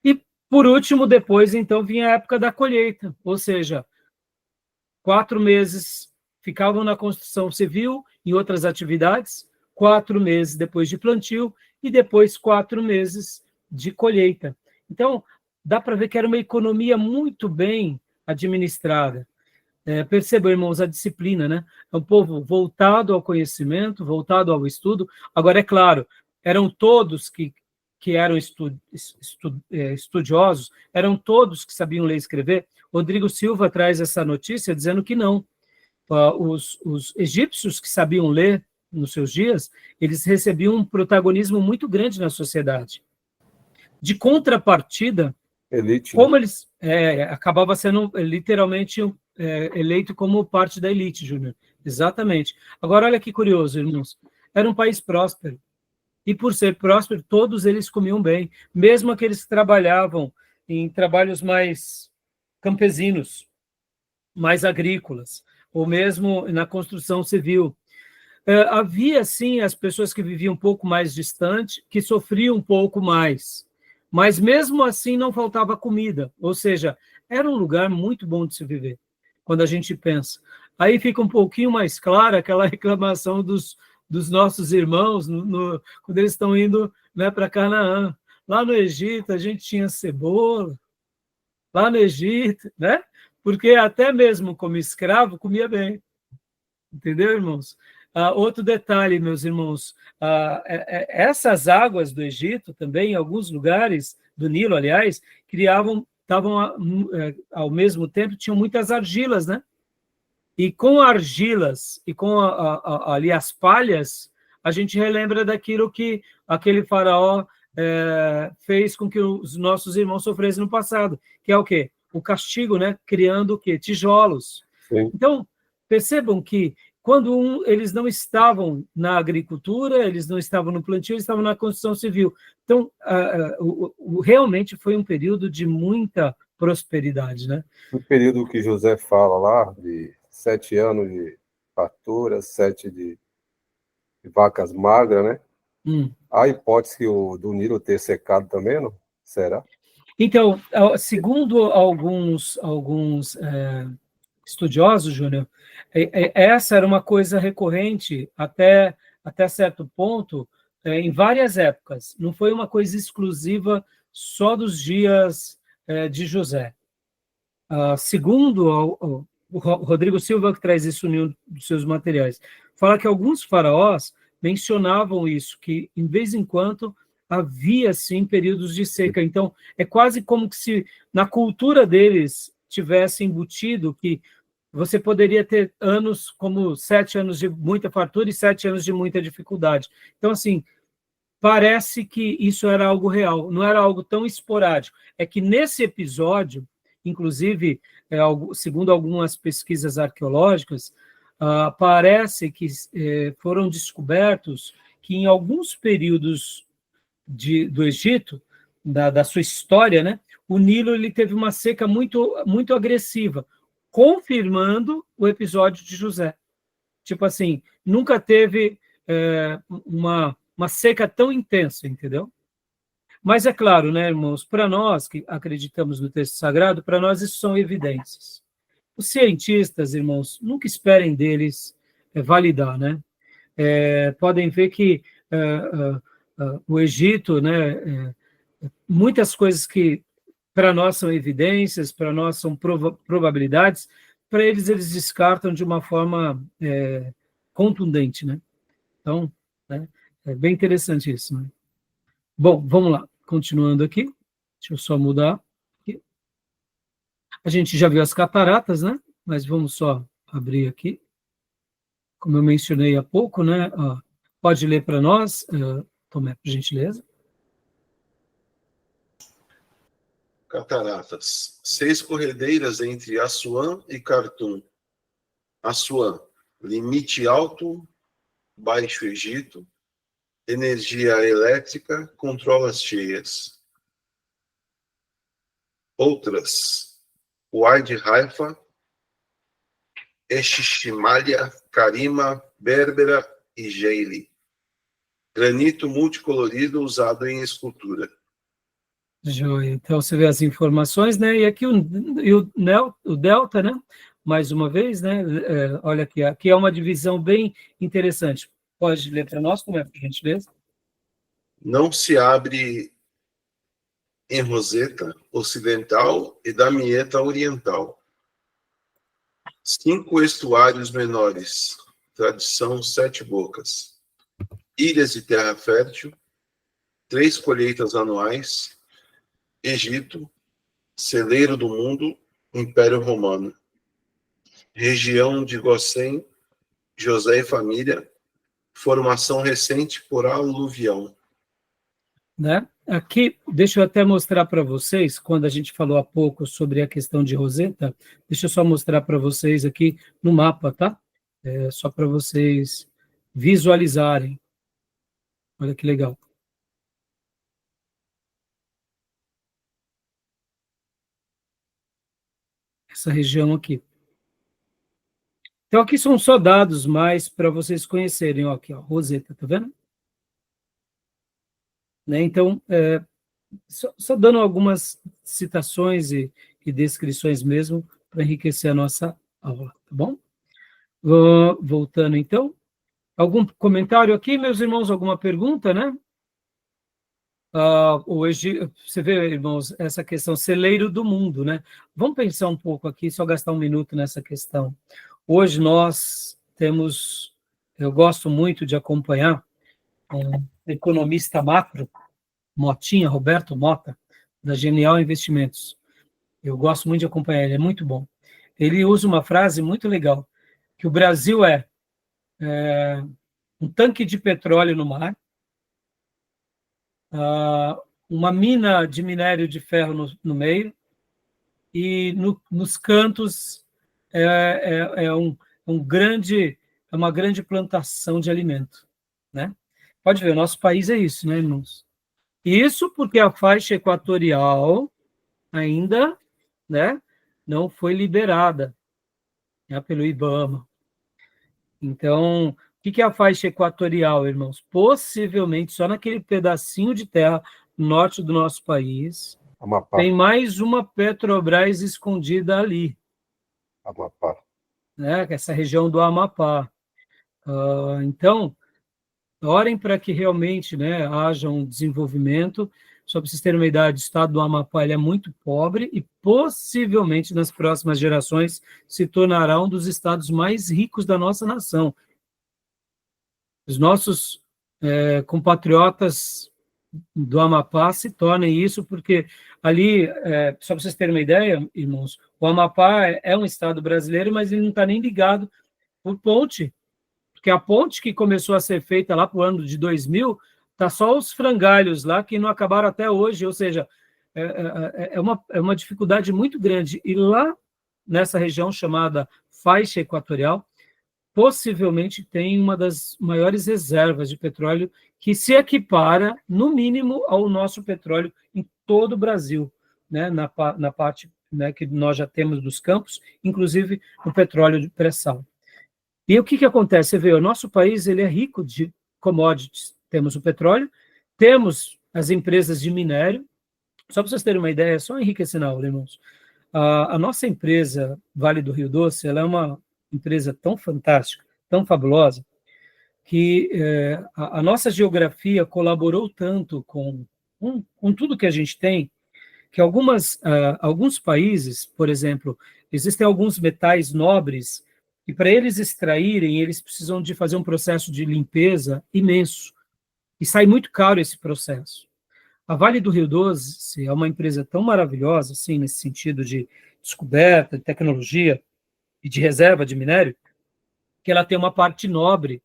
E, por último, depois, então, vinha a época da colheita, ou seja, 4 meses ficavam na construção civil, em outras atividades, 4 meses depois de plantio e depois 4 meses de colheita. Então, dá para ver que era uma economia muito bem administrada. Percebam, irmãos, a disciplina, né? É um povo voltado ao conhecimento, voltado ao estudo. Agora, é claro, eram todos que eram estudiosos, eram todos que sabiam ler e escrever. Rodrigo Silva traz essa notícia dizendo que não. Os egípcios que sabiam ler nos seus dias, eles recebiam um protagonismo muito grande na sociedade. De contrapartida, Elite, como eles acabava sendo literalmente eleito como parte da elite, Júnior. Exatamente. Agora, olha que curioso, irmãos. Era um país próspero. E por ser próspero, todos eles comiam bem, mesmo aqueles que trabalhavam em trabalhos mais campesinos, mais agrícolas, ou mesmo na construção civil. Havia, sim, as pessoas que viviam um pouco mais distante, que sofriam um pouco mais, mas mesmo assim não faltava comida, ou seja, era um lugar muito bom de se viver, quando a gente pensa. Aí fica um pouquinho mais clara aquela reclamação dos nossos irmãos quando eles estão indo, né, para Canaã. Lá no Egito a gente tinha cebola, lá no Egito, né? Porque até mesmo como escravo comia bem. Entendeu, irmãos? Outro detalhe, meus irmãos, essas águas do Egito também, em alguns lugares do Nilo, aliás, estavam ao mesmo tempo, tinham muitas argilas, né? E com argilas e com ali as palhas, a gente relembra daquilo que aquele faraó fez com que os nossos irmãos sofressem no passado, que é o quê? O castigo, né? Criando o quê? Tijolos. Sim. Então, percebam que quando eles não estavam na agricultura, eles não estavam no plantio, eles estavam na construção civil. Então, realmente foi um período de muita prosperidade, né? O período que José fala lá, de 7 anos de fartura, 7 de vacas magras, né? Há a hipótese do Nilo ter secado também, não? Será? Então, segundo alguns estudiosos, Júnior, essa era uma coisa recorrente até certo ponto, em várias épocas. Não foi uma coisa exclusiva só dos dias de José. Segundo o Rodrigo Silva que traz isso em um dos seus materiais, fala que alguns faraós mencionavam isso, que em vez em quando havia, sim, períodos de seca. Então, é quase como se na cultura deles tivesse embutido que você poderia ter anos como 7 anos de muita fartura e 7 anos de muita dificuldade. Então, assim, parece que isso era algo real, não era algo tão esporádico. É que nesse episódio, inclusive, segundo algumas pesquisas arqueológicas, parece que foram descobertos que em alguns períodos do Egito, da sua história, né, o Nilo ele teve uma seca muito, muito agressiva, confirmando o episódio de José. Tipo assim, nunca teve uma seca tão intensa, entendeu? Mas é claro, né, irmãos, para nós que acreditamos no texto sagrado, para nós isso são evidências. Os cientistas, irmãos, nunca esperem deles validar, né? Podem ver que o Egito, né, muitas coisas que para nós são evidências, para nós são probabilidades, para eles descartam de uma forma contundente, né? Então, né, é bem interessante isso, né? Bom, vamos lá, continuando aqui, deixa eu só mudar aqui. A gente já viu as cataratas, né? Mas vamos só abrir aqui. Como eu mencionei há pouco, né? Pode ler para nós, Tomé, por gentileza. Cataratas. 6 corredeiras entre Assuã e Khartum. Assuã, limite alto, Baixo Egito, energia elétrica, controla as cheias. Outras, Wadi Haifa, Exishimalia, Karima, Berbera e Geili. Granito multicolorido usado em escultura. Joia. Então, você vê as informações, né? E aqui o delta, né? Mais uma vez, né? Olha aqui é uma divisão bem interessante. Pode ler para nós, como é, por gentileza? Não se abre em Roseta Ocidental e Damieta Oriental. 5 estuários menores, tradição 7 bocas. Ilhas de terra fértil, 3 colheitas anuais, Egito, celeiro do mundo, Império Romano. Região de Gossém, José e família, formação recente por aluvião. Né? Aqui, deixa eu até mostrar para vocês, quando a gente falou há pouco sobre a questão de Roseta, deixa eu só mostrar para vocês aqui no mapa, tá? Só para vocês visualizarem. Olha que legal. Essa região aqui. Então, aqui são só dados mais para vocês conhecerem. Ó, aqui, ó, Roseta, tá vendo? Né? Então, só dando algumas citações e descrições mesmo para enriquecer a nossa aula, tá bom? Voltando, então. Algum comentário aqui, meus irmãos? Alguma pergunta, né? Hoje, você vê, irmãos, essa questão celeiro do mundo, né? Vamos pensar um pouco aqui, só gastar um minuto nessa questão. Hoje nós temos, eu gosto muito de acompanhar um economista macro, Motinha, Roberto Mota, da Genial Investimentos. Eu gosto muito de acompanhar, ele é muito bom. Ele usa uma frase muito legal, que o Brasil é um tanque de petróleo no mar, uma mina de minério de ferro no meio, e nos cantos é uma grande plantação de alimento, né? Pode ver, o nosso país é isso, né, irmãos? Isso porque a faixa equatorial ainda, né, não foi liberada, né, pelo IBAMA. Então, o que é a faixa equatorial, irmãos? Possivelmente, só naquele pedacinho de terra norte do nosso país, Amapá. Tem mais uma Petrobras escondida ali. Amapá. Né? Essa região do Amapá. Então, orem para que realmente, né, haja um desenvolvimento, Só para vocês terem uma ideia, o estado do Amapá ele é muito pobre e possivelmente nas próximas gerações se tornará um dos estados mais ricos da nossa nação. Os nossos compatriotas do Amapá se tornem isso, porque ali, só para vocês terem uma ideia, irmãos, o Amapá é um estado brasileiro, mas ele não está nem ligado por ponte, porque a ponte que começou a ser feita lá para o ano de 2000, está só os frangalhos lá que não acabaram até hoje, ou seja, é uma dificuldade muito grande. E lá, nessa região chamada faixa equatorial, possivelmente tem uma das maiores reservas de petróleo que se equipara, no mínimo, ao nosso petróleo em todo o Brasil, né, na parte, né, que nós já temos dos campos, inclusive o petróleo de pré-sal. E o que acontece? Você vê, o nosso país ele é rico de commodities. Temos o petróleo, temos as empresas de minério. Só para vocês terem uma ideia, só enriquecendo a aula, irmãos. A nossa empresa Vale do Rio Doce, ela é uma empresa tão fantástica, tão fabulosa, que a nossa geografia colaborou tanto com tudo que a gente tem, que alguns países, por exemplo, existem alguns metais nobres, e para eles extraírem, eles precisam de fazer um processo de limpeza imenso, e sai muito caro esse processo. A Vale do Rio Doce é uma empresa tão maravilhosa, assim, nesse sentido de descoberta, de tecnologia e de reserva de minério, que ela tem uma parte nobre,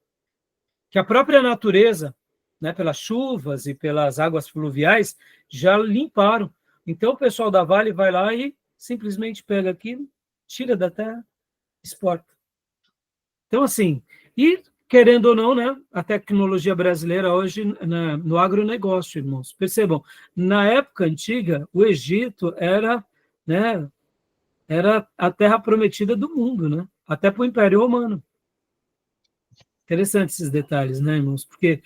que a própria natureza, né, pelas chuvas e pelas águas fluviais, já limparam. Então, o pessoal da Vale vai lá e simplesmente pega aquilo, tira da terra, exporta. Então, assim, e querendo ou não, né, a tecnologia brasileira hoje no agronegócio, irmãos. Percebam, na época antiga, o Egito era, né, era a terra prometida do mundo, né, até para o Império Romano. Interessante esses detalhes, né, irmãos? Porque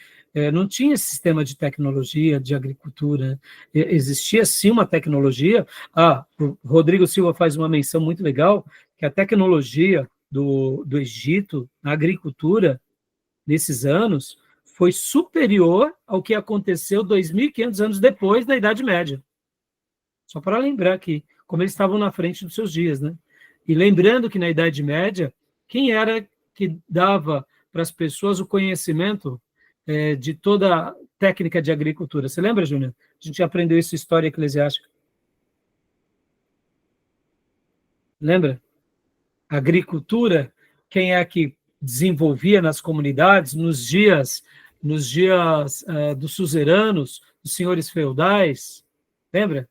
não tinha esse sistema de tecnologia, de agricultura. Né? Existia, sim, uma tecnologia. O Rodrigo Silva faz uma menção muito legal, que a tecnologia do Egito, na agricultura, nesses anos, foi superior ao que aconteceu 2.500 anos depois, na Idade Média. Só para lembrar aqui, como eles estavam na frente dos seus dias, né? E lembrando que na Idade Média, quem era que dava para as pessoas o conhecimento de toda a técnica de agricultura? Você lembra, Júnior? A gente aprendeu isso em História Eclesiástica. Lembra? Agricultura, quem é que desenvolvia nas comunidades nos dias dos suzeranos, dos senhores feudais? Lembra?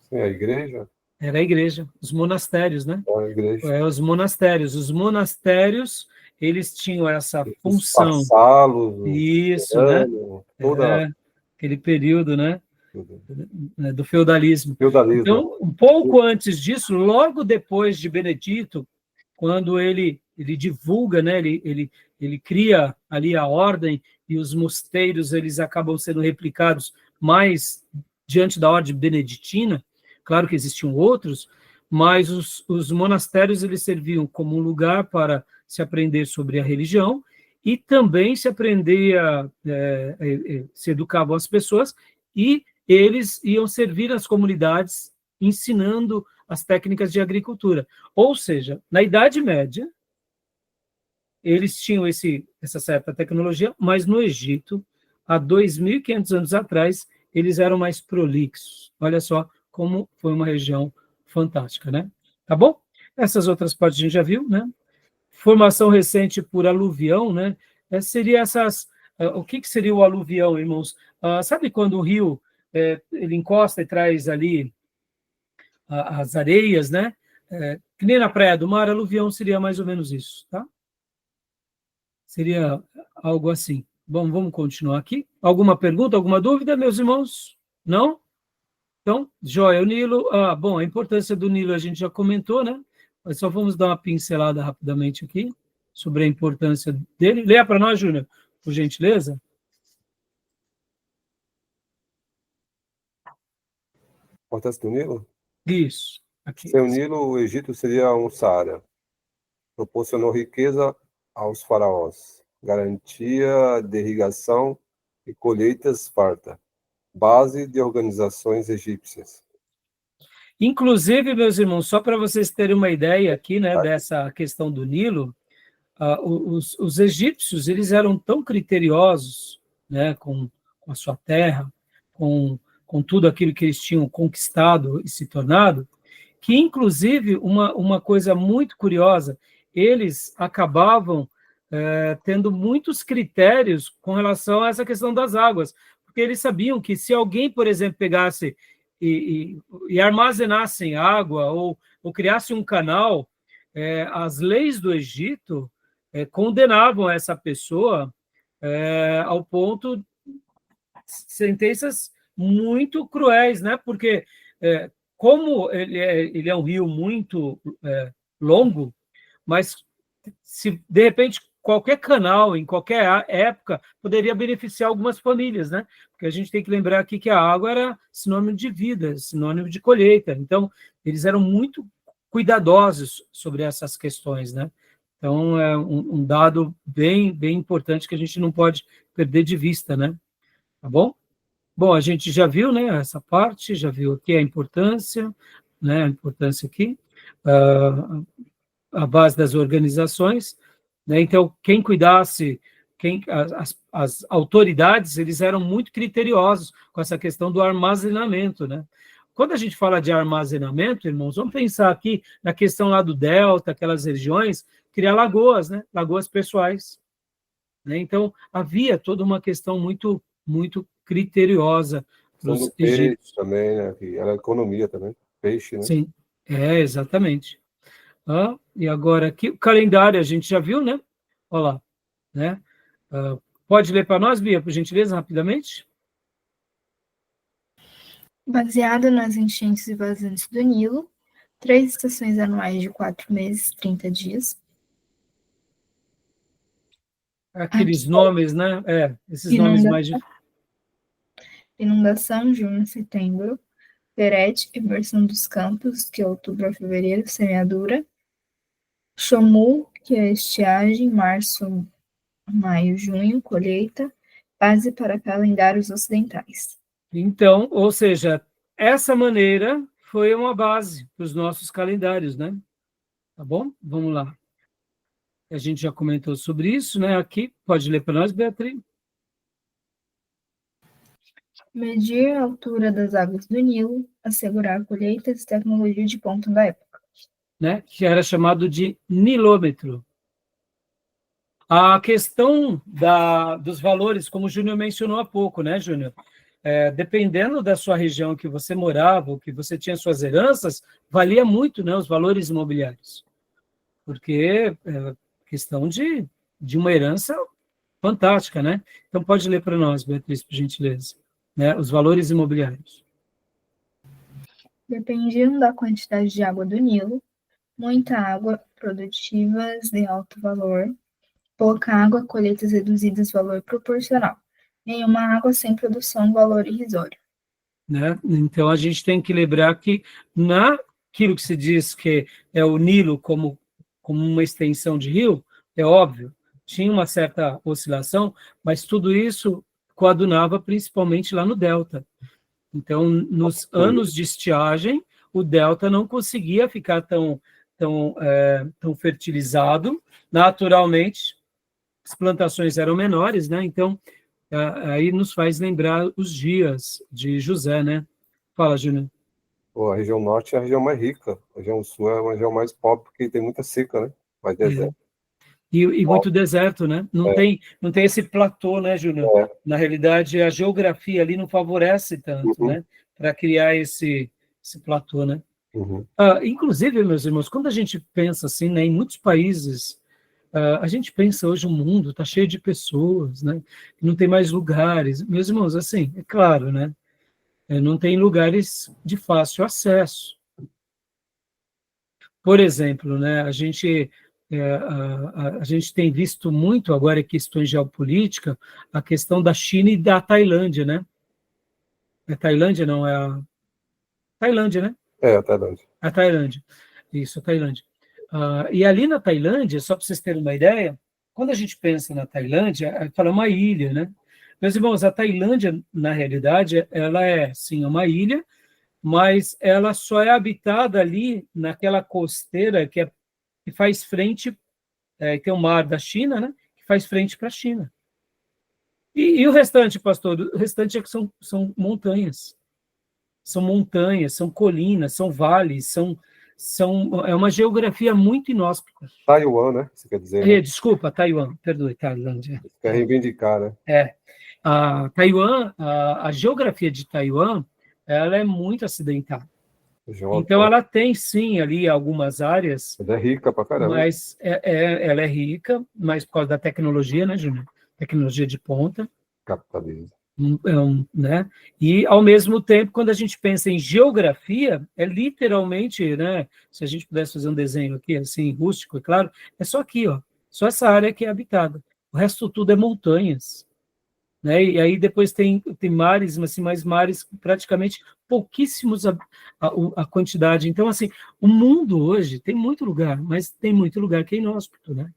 Sim, a igreja. Era a igreja, os monastérios, né? A igreja. Os monastérios, eles tinham essa função. Isso, né? Aquele período, né? Do feudalismo. Então, um pouco antes disso, logo depois de Benedito, quando ele divulga, né? Ele cria ali a ordem e os mosteiros eles acabam sendo replicados mais diante da ordem beneditina. Claro que existiam outros, mas os monastérios eles serviam como um lugar para se aprender sobre a religião e também se aprendia, se educavam as pessoas e eles iam servir as comunidades ensinando as técnicas de agricultura. Ou seja, na Idade Média, eles tinham essa certa tecnologia, mas no Egito, há 2.500 anos atrás, eles eram mais prolixos. Olha só como foi uma região fantástica, né? Tá bom? Essas outras partes a gente já viu, né? Formação recente por aluvião, né? Seria essas... o que seria o aluvião, irmãos? Sabe quando o rio ele encosta e traz ali as areias, né? Que nem na Praia do Mar, aluvião seria mais ou menos isso, tá? Seria algo assim. Bom, vamos continuar aqui. Alguma pergunta, alguma dúvida, meus irmãos? Não? Então, joia, o Nilo, bom, a importância do Nilo a gente já comentou, né? Mas só vamos dar uma pincelada rapidamente aqui sobre a importância dele. Leia para nós, Júnior, por gentileza. Importância do Nilo? Isso. Aqui. Sem o Nilo, o Egito seria um Saara. Proporcionou riqueza aos faraós, garantia de irrigação e colheitas farta. base de organizações egípcias. Inclusive, meus irmãos, só para vocês terem uma ideia aqui, né, dessa questão do Nilo, os egípcios, eles eram tão criteriosos, né, com a sua terra, com tudo aquilo que eles tinham conquistado e se tornado, que, inclusive, uma coisa muito curiosa, eles acabavam tendo muitos critérios com relação a essa questão das águas, porque eles sabiam que se alguém, por exemplo, pegasse e armazenassem água ou criasse um canal, as leis do Egito condenavam essa pessoa ao ponto de sentenças muito cruéis, né? Porque como ele é um rio muito longo, mas se de repente qualquer canal, em qualquer época, poderia beneficiar algumas famílias, né? Porque a gente tem que lembrar aqui que a água era sinônimo de vida, sinônimo de colheita. Então, eles eram muito cuidadosos sobre essas questões, né? Então, é um dado bem, bem importante que a gente não pode perder de vista, né? Tá bom? Bom, a gente já viu, né, essa parte, já viu aqui a importância, né, a importância aqui, a base das organizações, né? Então, quem cuidasse, as autoridades, eles eram muito criteriosos com essa questão do armazenamento, né? Quando a gente fala de armazenamento, irmãos, vamos pensar aqui na questão lá do delta, aquelas regiões, criar lagoas, né? Lagoas pessoais, né? Então, havia toda uma questão muito, muito criteriosa dos egípcios também, né? Que era economia também, peixe, né? Sim, exatamente. E agora aqui, o calendário a gente já viu, né? Olha lá, né? Pode ler para nós, Bia, por gentileza, rapidamente? Baseado nas enchentes e vazantes do Nilo, 3 estações anuais de 4 meses, 30 dias. Aqueles nomes, né? Esses nomes mais... Inundação, junho a setembro. Perete, inversão dos campos, que é outubro a fevereiro, semeadura. Chomu, que é estiagem, março, maio, junho, colheita. Base para calendários ocidentais. Então, ou seja, essa maneira foi uma base para os nossos calendários, né? Tá bom? Vamos lá. A gente já comentou sobre isso, né? Aqui, pode ler para nós, Beatriz? Medir a altura das águas do Nilo, assegurar colheitas e tecnologia de ponta da época. Né? Que era chamado de nilômetro. A questão dos valores, como o Júnior mencionou há pouco, né, Júnior? Dependendo da sua região que você morava, ou que você tinha suas heranças, valia muito, né, os valores imobiliários. Porque é questão de uma herança fantástica, né? Então, pode ler para nós, Beatriz, por gentileza, né? Os valores imobiliários. Dependiam da quantidade de água do Nilo, muita água, produtivas de alto valor, pouca água, colheitas reduzidas, valor proporcional. Nenhuma água sem produção, valor irrisório. Né? Então, a gente tem que lembrar que naquilo que se diz que é o Nilo como uma extensão de rio, é óbvio, tinha uma certa oscilação, mas tudo isso coadunava principalmente lá no delta. Então, nos anos de estiagem, o delta não conseguia ficar tão fertilizado. Naturalmente, as plantações eram menores, né? Então, aí nos faz lembrar os dias de José, né? Fala, Júnior. A região norte é a região mais rica, a região sul é uma região mais pobre, porque tem muita seca, né? Mais deserto. E muito deserto, né? Não tem esse platô, né, Júnior? Na realidade, a geografia ali não favorece tanto, né? Para criar esse platô, né? Inclusive, meus irmãos, quando a gente pensa assim, né, em muitos países, a gente pensa hoje o mundo está cheio de pessoas, né? Não tem mais lugares. Meus irmãos, assim, é claro, né? Não tem lugares de fácil acesso. Por exemplo, né, a gente tem visto muito agora em questões de geopolítica a questão da China e da Tailândia, né? Tailândia, não, é a Tailândia, né? A Tailândia. A Tailândia, isso, a Tailândia. E ali na Tailândia, só para vocês terem uma ideia, quando a gente pensa na Tailândia, fala uma ilha, né? Meus irmãos, a Tailândia, na realidade, ela é, sim, uma ilha, mas ela só é habitada ali naquela costeira que faz frente, tem o mar da China, né? Que faz frente para a China. E o restante, pastor? O restante são montanhas. São montanhas, são colinas, são vales, é uma geografia muito inóspita. Taiwan, né? Você quer dizer, né? Desculpa, Taiwan, perdoe, Tailândia. Você quer reivindicar, né? A Taiwan, a geografia de Taiwan, ela é muito acidentada. Então, ela tem, sim, ali algumas áreas... Ela é rica pra caramba. Mas ela é rica, mas por causa da tecnologia, né, Júnior? Tecnologia de ponta. Capitalismo. Né? E, ao mesmo tempo, quando a gente pensa em geografia, é literalmente, né, se a gente pudesse fazer um desenho aqui, assim, rústico, é claro, é só aqui, ó, só essa área que é habitada. O resto tudo é montanhas. Né? E aí depois tem mares, mas mares praticamente pouquíssimos a quantidade. Então, assim, o mundo hoje tem muito lugar, mas tem muito lugar que é inóspito, né?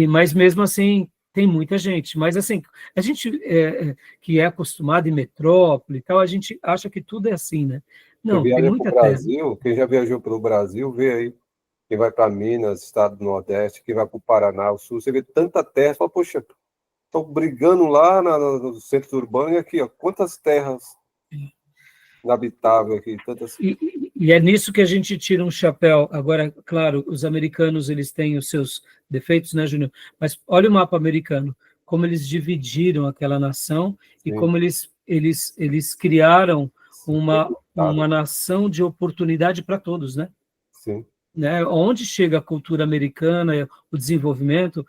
Mas mesmo assim tem muita gente. Mas assim, a gente que é acostumado em metrópole e tal, a gente acha que tudo é assim, né? Não, tem muita terra. Brasil, quem já viajou pelo Brasil, vê aí. Quem vai para Minas, estado do Nordeste, quem vai para o Paraná, o Sul, você vê tanta terra, fala, poxa, estão brigando lá no centro urbano e aqui, ó, quantas terras inabitáveis aqui, tantas... E é nisso que a gente tira um chapéu. Agora, claro, os americanos, eles têm os seus defeitos, né, Júnior? Mas olha o mapa americano, como eles dividiram aquela nação e como eles criaram uma nação de oportunidade para todos, né? Sim. Né? Onde chega a cultura americana, o desenvolvimento,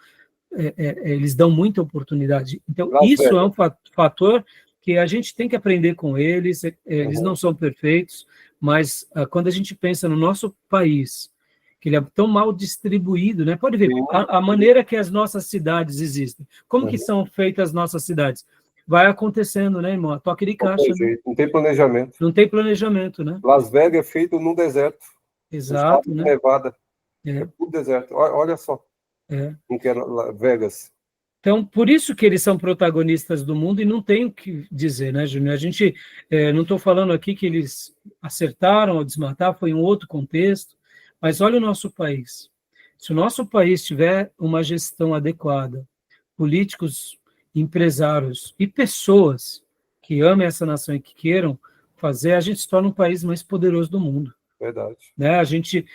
eles dão muita oportunidade. Então, isso é um fator que a gente tem que aprender com eles. Eles não são perfeitos, mas quando a gente pensa no nosso país, que ele é tão mal distribuído, né? Pode ver a maneira que as nossas cidades existem. Como que são feitas as nossas cidades? Vai acontecendo, né, irmão? A toque de caixa. Não tem planejamento. Não tem planejamento, né? Las Vegas é feito num deserto. Exato, né? Nevada. É tudo deserto. Olha só. Não quer Vegas. Então, por isso que eles são protagonistas do mundo e não tem o que dizer, né, Júnior? A gente, não estou falando aqui que eles acertaram ou desmataram, foi um outro contexto, mas olha o nosso país. Se o nosso país tiver uma gestão adequada, políticos, empresários e pessoas que amem essa nação e que queiram fazer, a gente se torna um país mais poderoso do mundo. Verdade. Né? A gente,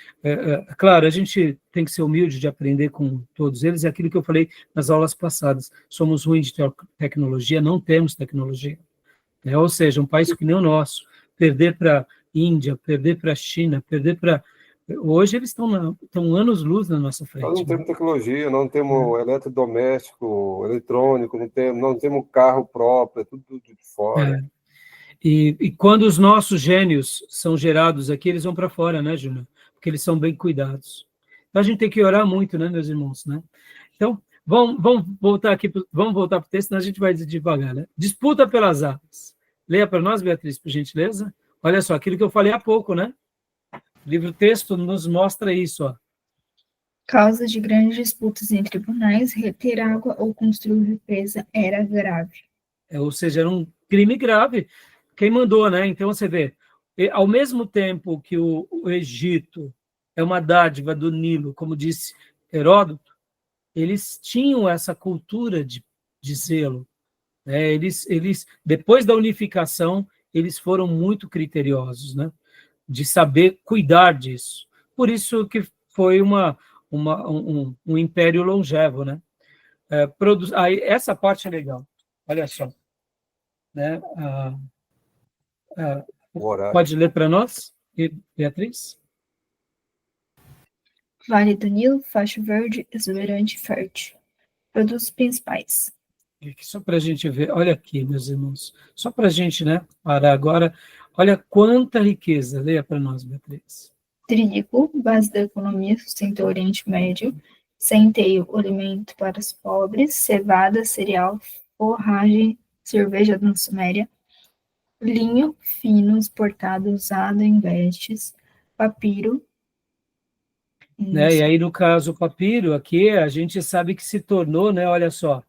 claro, a gente tem que ser humilde de aprender com todos eles, é aquilo que eu falei nas aulas passadas, somos ruins de tecnologia, não temos tecnologia, né? Ou seja, um país que nem o nosso, perder para a Índia, perder para a China, hoje eles estão anos-luz na nossa frente. Nós não temos tecnologia, não temos eletrodoméstico, eletrônico, não temos carro próprio, é tudo de fora. E quando os nossos gênios são gerados aqui, eles vão para fora, né, Júnior? Porque eles são bem cuidados. Então, a gente tem que orar muito, né, meus irmãos, né? Então, vamos voltar para o texto, senão a gente vai devagar, né? Disputa pelas águas. Leia para nós, Beatriz, por gentileza. Olha só, aquilo que eu falei há pouco, né? O livro-texto nos mostra isso, ó. Causa de grandes disputas em tribunais, reter água ou construir represa era grave. Ou seja, era um crime grave. Quem mandou, né? Então, você vê, ao mesmo tempo que o Egito é uma dádiva do Nilo, como disse Heródoto, eles tinham essa cultura de zelo. Né? Eles, depois da unificação, eles foram muito criteriosos, né? De saber cuidar disso. Por isso que foi um império longevo, né? Aí, essa parte é legal. Olha só. Né? Pode ler para nós, Beatriz? Vale do Nilo, faixa verde, exuberante e fértil. Produtos principais. Só para a gente ver, olha aqui, meus irmãos, só para a gente, né, parar agora, olha quanta riqueza, leia para nós, Beatriz. Trigo, base da economia, sustenta o Oriente Médio, centeio, alimento para os pobres, cevada, cereal, forragem, cerveja da Suméria, linho fino exportado usado em vestes, papiro. Né? E aí, no caso, o papiro, aqui, a gente sabe que se tornou, né, olha só,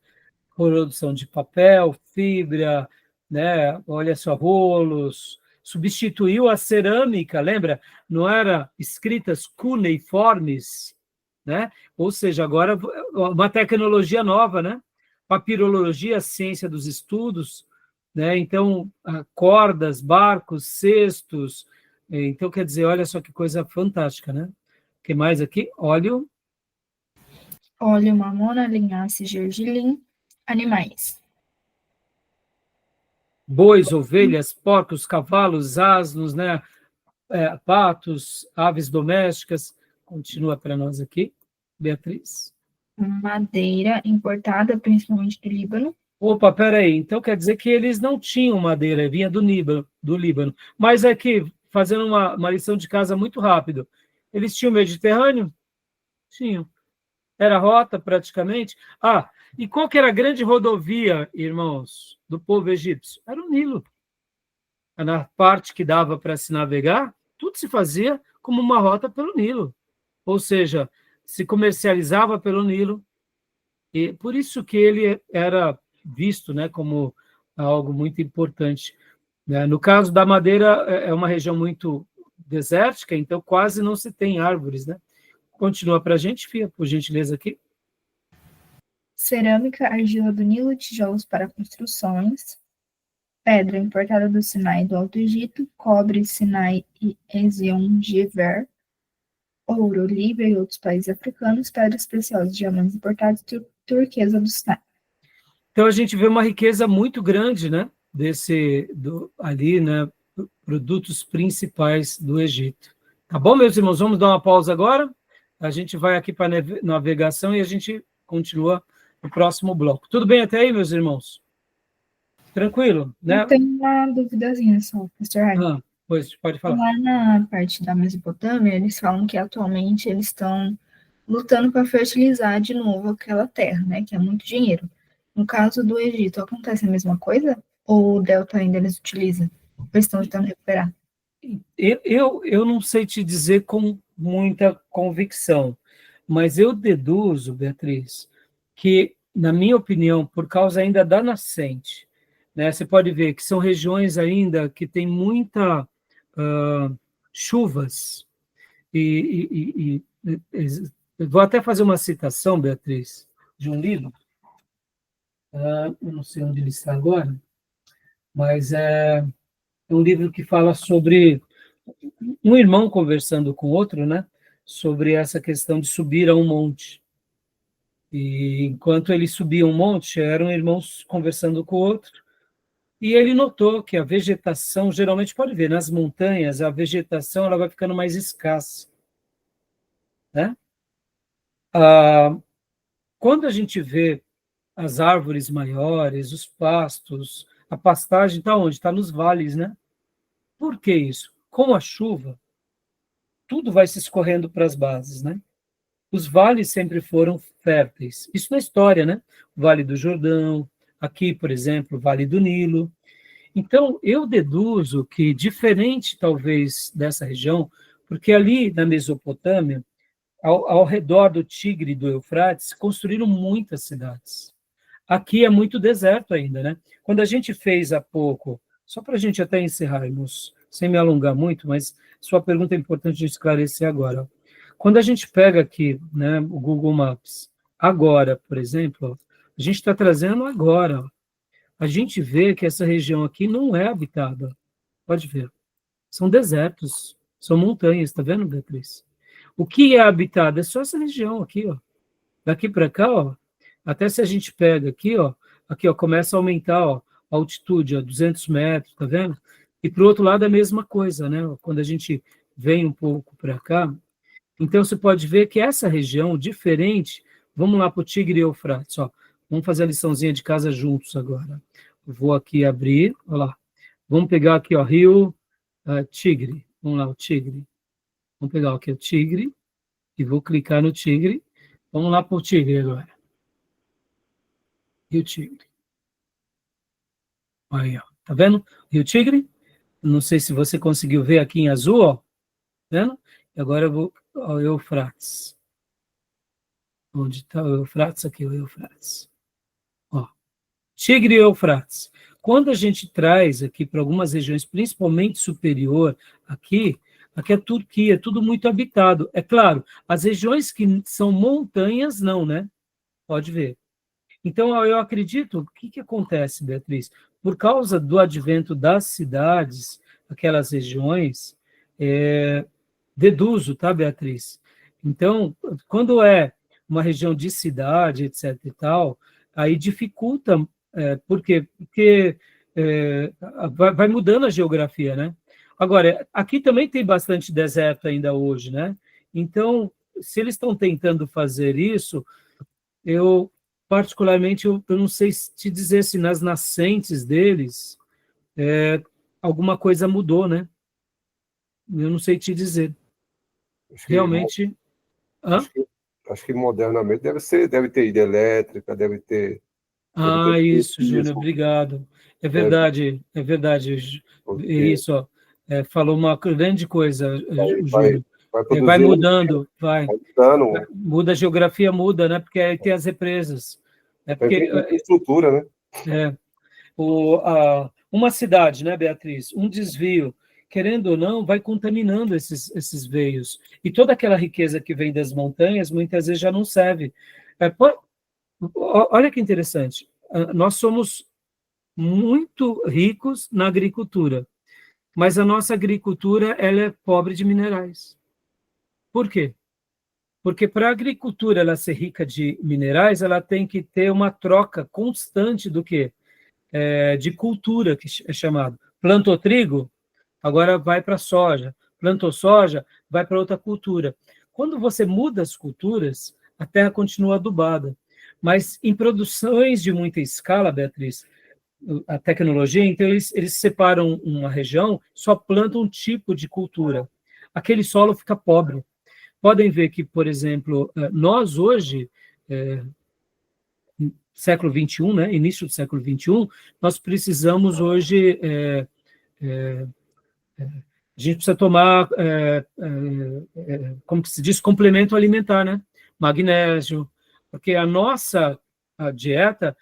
produção de papel, fibra, né? Olha só, rolos, substituiu a cerâmica, lembra? Não era escritas cuneiformes, né? Ou seja, agora uma tecnologia nova, né? Papirologia, ciência dos estudos, né? Então, cordas, barcos, cestos. Então, quer dizer, olha só que coisa fantástica, né? O que mais aqui? Óleo. Óleo, mamona, linhaça, gergelim, animais. Bois, ovelhas, porcos, cavalos, asnos, né? Patos, aves domésticas. Continua para nós aqui, Beatriz. Madeira importada, principalmente do Líbano. Opa, peraí, então quer dizer que eles não tinham madeira, vinha do Líbano. Mas aqui, fazendo uma lição de casa muito rápido, eles tinham Mediterrâneo? Tinham. Era rota praticamente. E qual que era a grande rodovia, irmãos, do povo egípcio? Era o Nilo. Na parte que dava para se navegar, tudo se fazia como uma rota pelo Nilo. Ou seja, se comercializava pelo Nilo. E por isso que ele era visto, né, como algo muito importante. No caso da madeira, é uma região muito desértica, então quase não se tem árvores, né? Continua para a gente, Fia, por gentileza aqui. Cerâmica, argila do Nilo, tijolos para construções, pedra importada do Sinai e do Alto Egito, cobre, Sinai e Ezion-Geber, ouro, Líbia e outros países africanos, pedras preciosas, diamantes importados e turquesa do Sinai. Então a gente vê uma riqueza muito grande, né? Ali, né? Produtos principais do Egito. Tá bom, meus irmãos? Vamos dar uma pausa agora. A gente vai aqui para a navegação e a gente continua no próximo bloco. Tudo bem até aí, meus irmãos? Tranquilo, né? Eu tenho uma duvidazinha só, Pastor Raio. Pois, pode falar. Lá na parte da Mesopotâmia, eles falam que atualmente eles estão lutando para fertilizar de novo aquela terra, né? Que é muito dinheiro. No caso do Egito, acontece a mesma coisa? Ou o delta ainda eles utilizam? Ou estão tentando recuperar? Eu não sei te dizer com muita convicção, mas eu deduzo, Beatriz, que, na minha opinião, por causa ainda da nascente, né, você pode ver que são regiões ainda que têm muita chuvas, eu vou até fazer uma citação, Beatriz, de um livro, eu não sei onde ele está agora, mas é um livro que fala sobre um irmão conversando com outro, né, sobre essa questão de subir a um monte. E enquanto ele subia um monte, eram irmãos conversando com o outro, e ele notou que a vegetação, geralmente pode ver, nas montanhas, a vegetação ela vai ficando mais escassa, né? Quando a gente vê as árvores maiores, os pastos, a pastagem está onde? Está nos vales, né? Por que isso? Com a chuva, tudo vai se escorrendo para as bases, né? Os vales sempre foram férteis. Isso na história, né? O Vale do Jordão, aqui, por exemplo, o Vale do Nilo. Então, eu deduzo que, diferente, talvez, dessa região, porque ali na Mesopotâmia, ao redor do Tigre e do Eufrates, construíram muitas cidades. Aqui é muito deserto ainda, né? Quando a gente fez há pouco, só para a gente até encerrarmos, sem me alongar muito, mas sua pergunta é importante de esclarecer agora. Quando a gente pega aqui, né, o Google Maps, agora, por exemplo, a gente está trazendo agora, a gente vê que essa região aqui não é habitada. Pode ver. São desertos, são montanhas, está vendo, Beatriz? O que é habitado é só essa região aqui, ó. Daqui para cá, ó, até se a gente pega aqui, ó, começa a aumentar, ó, a altitude, ó, 200 metros, tá vendo? E para o outro lado é a mesma coisa, né? Quando a gente vem um pouco para cá, então você pode ver que essa região, diferente, vamos lá para o Tigre e Eufrates, ó. Vamos fazer a liçãozinha de casa juntos agora. Vou aqui abrir, olha lá. Vamos pegar aqui, ó, Rio Tigre. Vamos lá, o Tigre. Vamos pegar aqui o Tigre e vou clicar no Tigre. Vamos lá para o Tigre agora. Rio Tigre. Aí, ó. Tá vendo? Rio Tigre. Não sei se você conseguiu ver aqui em azul, ó. Tá vendo? E agora eu vou ao Eufrates. Onde está o Eufrates? Aqui, o Eufrates. Ó. Tigre e Eufrates. Quando a gente traz aqui para algumas regiões, principalmente superior, aqui é Turquia, é tudo muito habitado. É claro, as regiões que são montanhas, não, né? Pode ver. Então, eu acredito, o que acontece, Beatriz? Por causa do advento das cidades, aquelas regiões, deduzo, tá, Beatriz? Então, quando é uma região de cidade, etc. e tal, aí dificulta, por quê? Porque vai mudando a geografia, né? Agora, aqui também tem bastante deserto ainda hoje, né? Então, se eles estão tentando fazer isso, particularmente, eu não sei te dizer se nas nascentes deles alguma coisa mudou, né? Eu não sei te dizer. Realmente... Acho que modernamente deve ter hidrelétrica, deve ter isso, Júnior, obrigado. É verdade. porque Isso, ó, falou uma grande coisa, Júnior. vai Vai mudando, vai. mudando. Muda a geografia, muda, né? Porque aí tem as represas. Porque estrutura, né? uma cidade, né, Beatriz? Um desvio, querendo ou não, vai contaminando esses veios. E toda aquela riqueza que vem das montanhas, muitas vezes já não serve. Olha que interessante. Nós somos muito ricos na agricultura, mas a nossa agricultura ela é pobre de minerais. Por quê? Porque para a agricultura ela ser rica de minerais, ela tem que ter uma troca constante do quê? De cultura, que é chamado. Plantou trigo, agora vai para soja. Plantou soja, vai para outra cultura. Quando você muda as culturas, a terra continua adubada. Mas em produções de muita escala, Beatriz, a tecnologia, então eles separam uma região, só plantam um tipo de cultura. Aquele solo fica pobre. Podem ver que, por exemplo, nós hoje, século XXI, né, início do século XXI, nós precisamos hoje, a gente precisa tomar, como que se diz, complemento alimentar, né? Magnésio, porque a nossa dieta,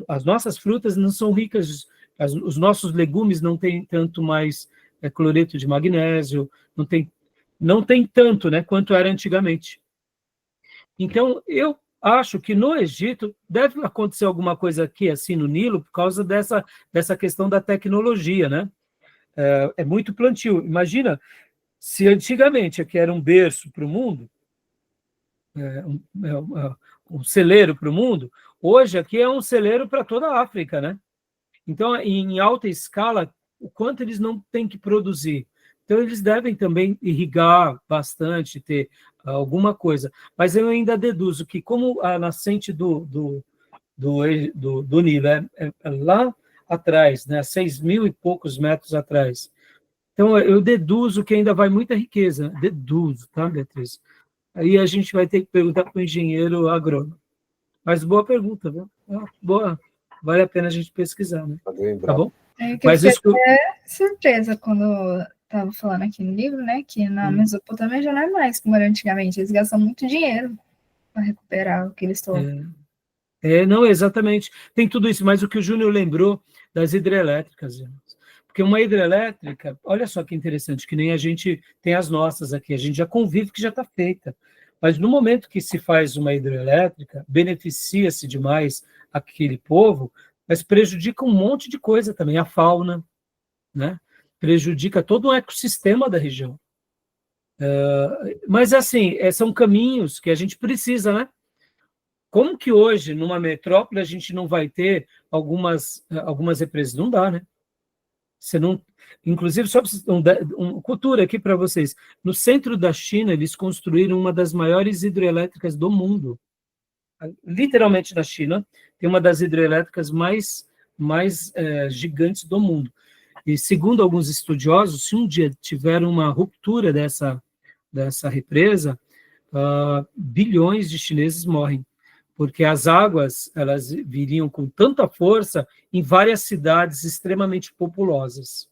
as nossas frutas não são ricas, os nossos legumes não têm tanto mais cloreto de magnésio, não tem tanto, né, quanto era antigamente. Então, eu acho que no Egito deve acontecer alguma coisa aqui, assim, no Nilo, por causa dessa questão da tecnologia, né? É muito plantio. Imagina, se antigamente aqui era um berço para o mundo, um celeiro para o mundo, hoje aqui é um celeiro para toda a África, né? Então, em alta escala, o quanto eles não têm que produzir. Então, eles devem também irrigar bastante, ter alguma coisa. Mas eu ainda deduzo que, como a nascente do Nilo é lá atrás, né, 6.000 e poucos metros atrás, então eu deduzo que ainda vai muita riqueza. Deduzo, tá, Beatriz? Aí a gente vai ter que perguntar para o engenheiro agrônomo. Mas boa pergunta, viu? Boa. Vale a pena a gente pesquisar, né? Tá bom? Mas eu fiquei até surpresa quando estava falando aqui no livro, né? Que na Mesopotâmia já não é mais como era antigamente. Eles gastam muito dinheiro para recuperar o que eles estão. Não, exatamente. Tem tudo isso, mas o que o Júnior lembrou das hidrelétricas, porque uma hidrelétrica, olha só que interessante, que nem a gente tem as nossas aqui, a gente já convive que já está feita. Mas no momento que se faz uma hidrelétrica, beneficia-se demais aquele povo, mas prejudica um monte de coisa também, a fauna, né? Prejudica todo o ecossistema da região. Mas, assim, são caminhos que a gente precisa, né? Como que hoje, numa metrópole, a gente não vai ter algumas represas? Não dá, né? Você não... Inclusive, só uma cultura aqui para vocês. No centro da China, eles construíram uma das maiores hidrelétricas do mundo. Literalmente na China, tem uma das hidrelétricas mais gigantes do mundo. E, segundo alguns estudiosos, se um dia tiver uma ruptura dessa represa, bilhões de chineses morrem, porque as águas elas viriam com tanta força em várias cidades extremamente populosas.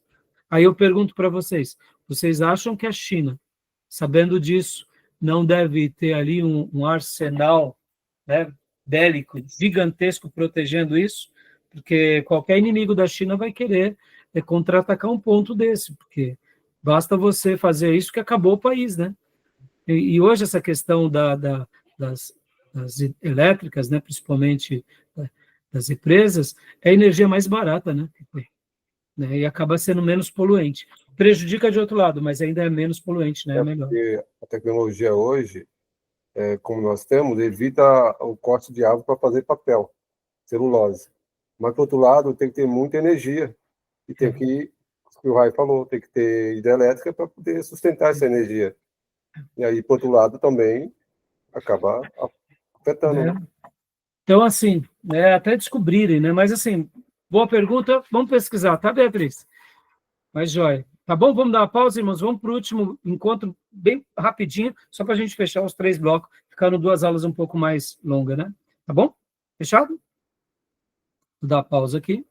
Aí eu pergunto para vocês acham que a China, sabendo disso, não deve ter ali um arsenal, né, bélico gigantesco protegendo isso? porque qualquer inimigo da China vai querer contra-atacar um ponto desse, porque basta você fazer isso que acabou o país, né? E hoje essa questão das elétricas, né, principalmente das empresas, é a energia mais barata, né? E acaba sendo menos poluente. Prejudica de outro lado, mas ainda é menos poluente, né? É melhor. Porque a tecnologia hoje, como nós temos, evita o corte de árvore para fazer papel, celulose. Mas, por outro lado, tem que ter muita energia. E tem que, o que o Rai falou, tem que ter hidrelétrica para poder sustentar essa energia. E aí, por outro lado, também acaba afetando. Né? Então, assim, até descobrirem, né? Mas, assim, boa pergunta, vamos pesquisar, tá, Beatriz? Mas, joia. Tá bom? Vamos dar uma pausa, irmãos. Vamos para o último encontro, bem rapidinho, só para a gente fechar os 3 blocos, ficando 2 aulas um pouco mais longas, né? Tá bom? Fechado? Vou dar a pausa aqui.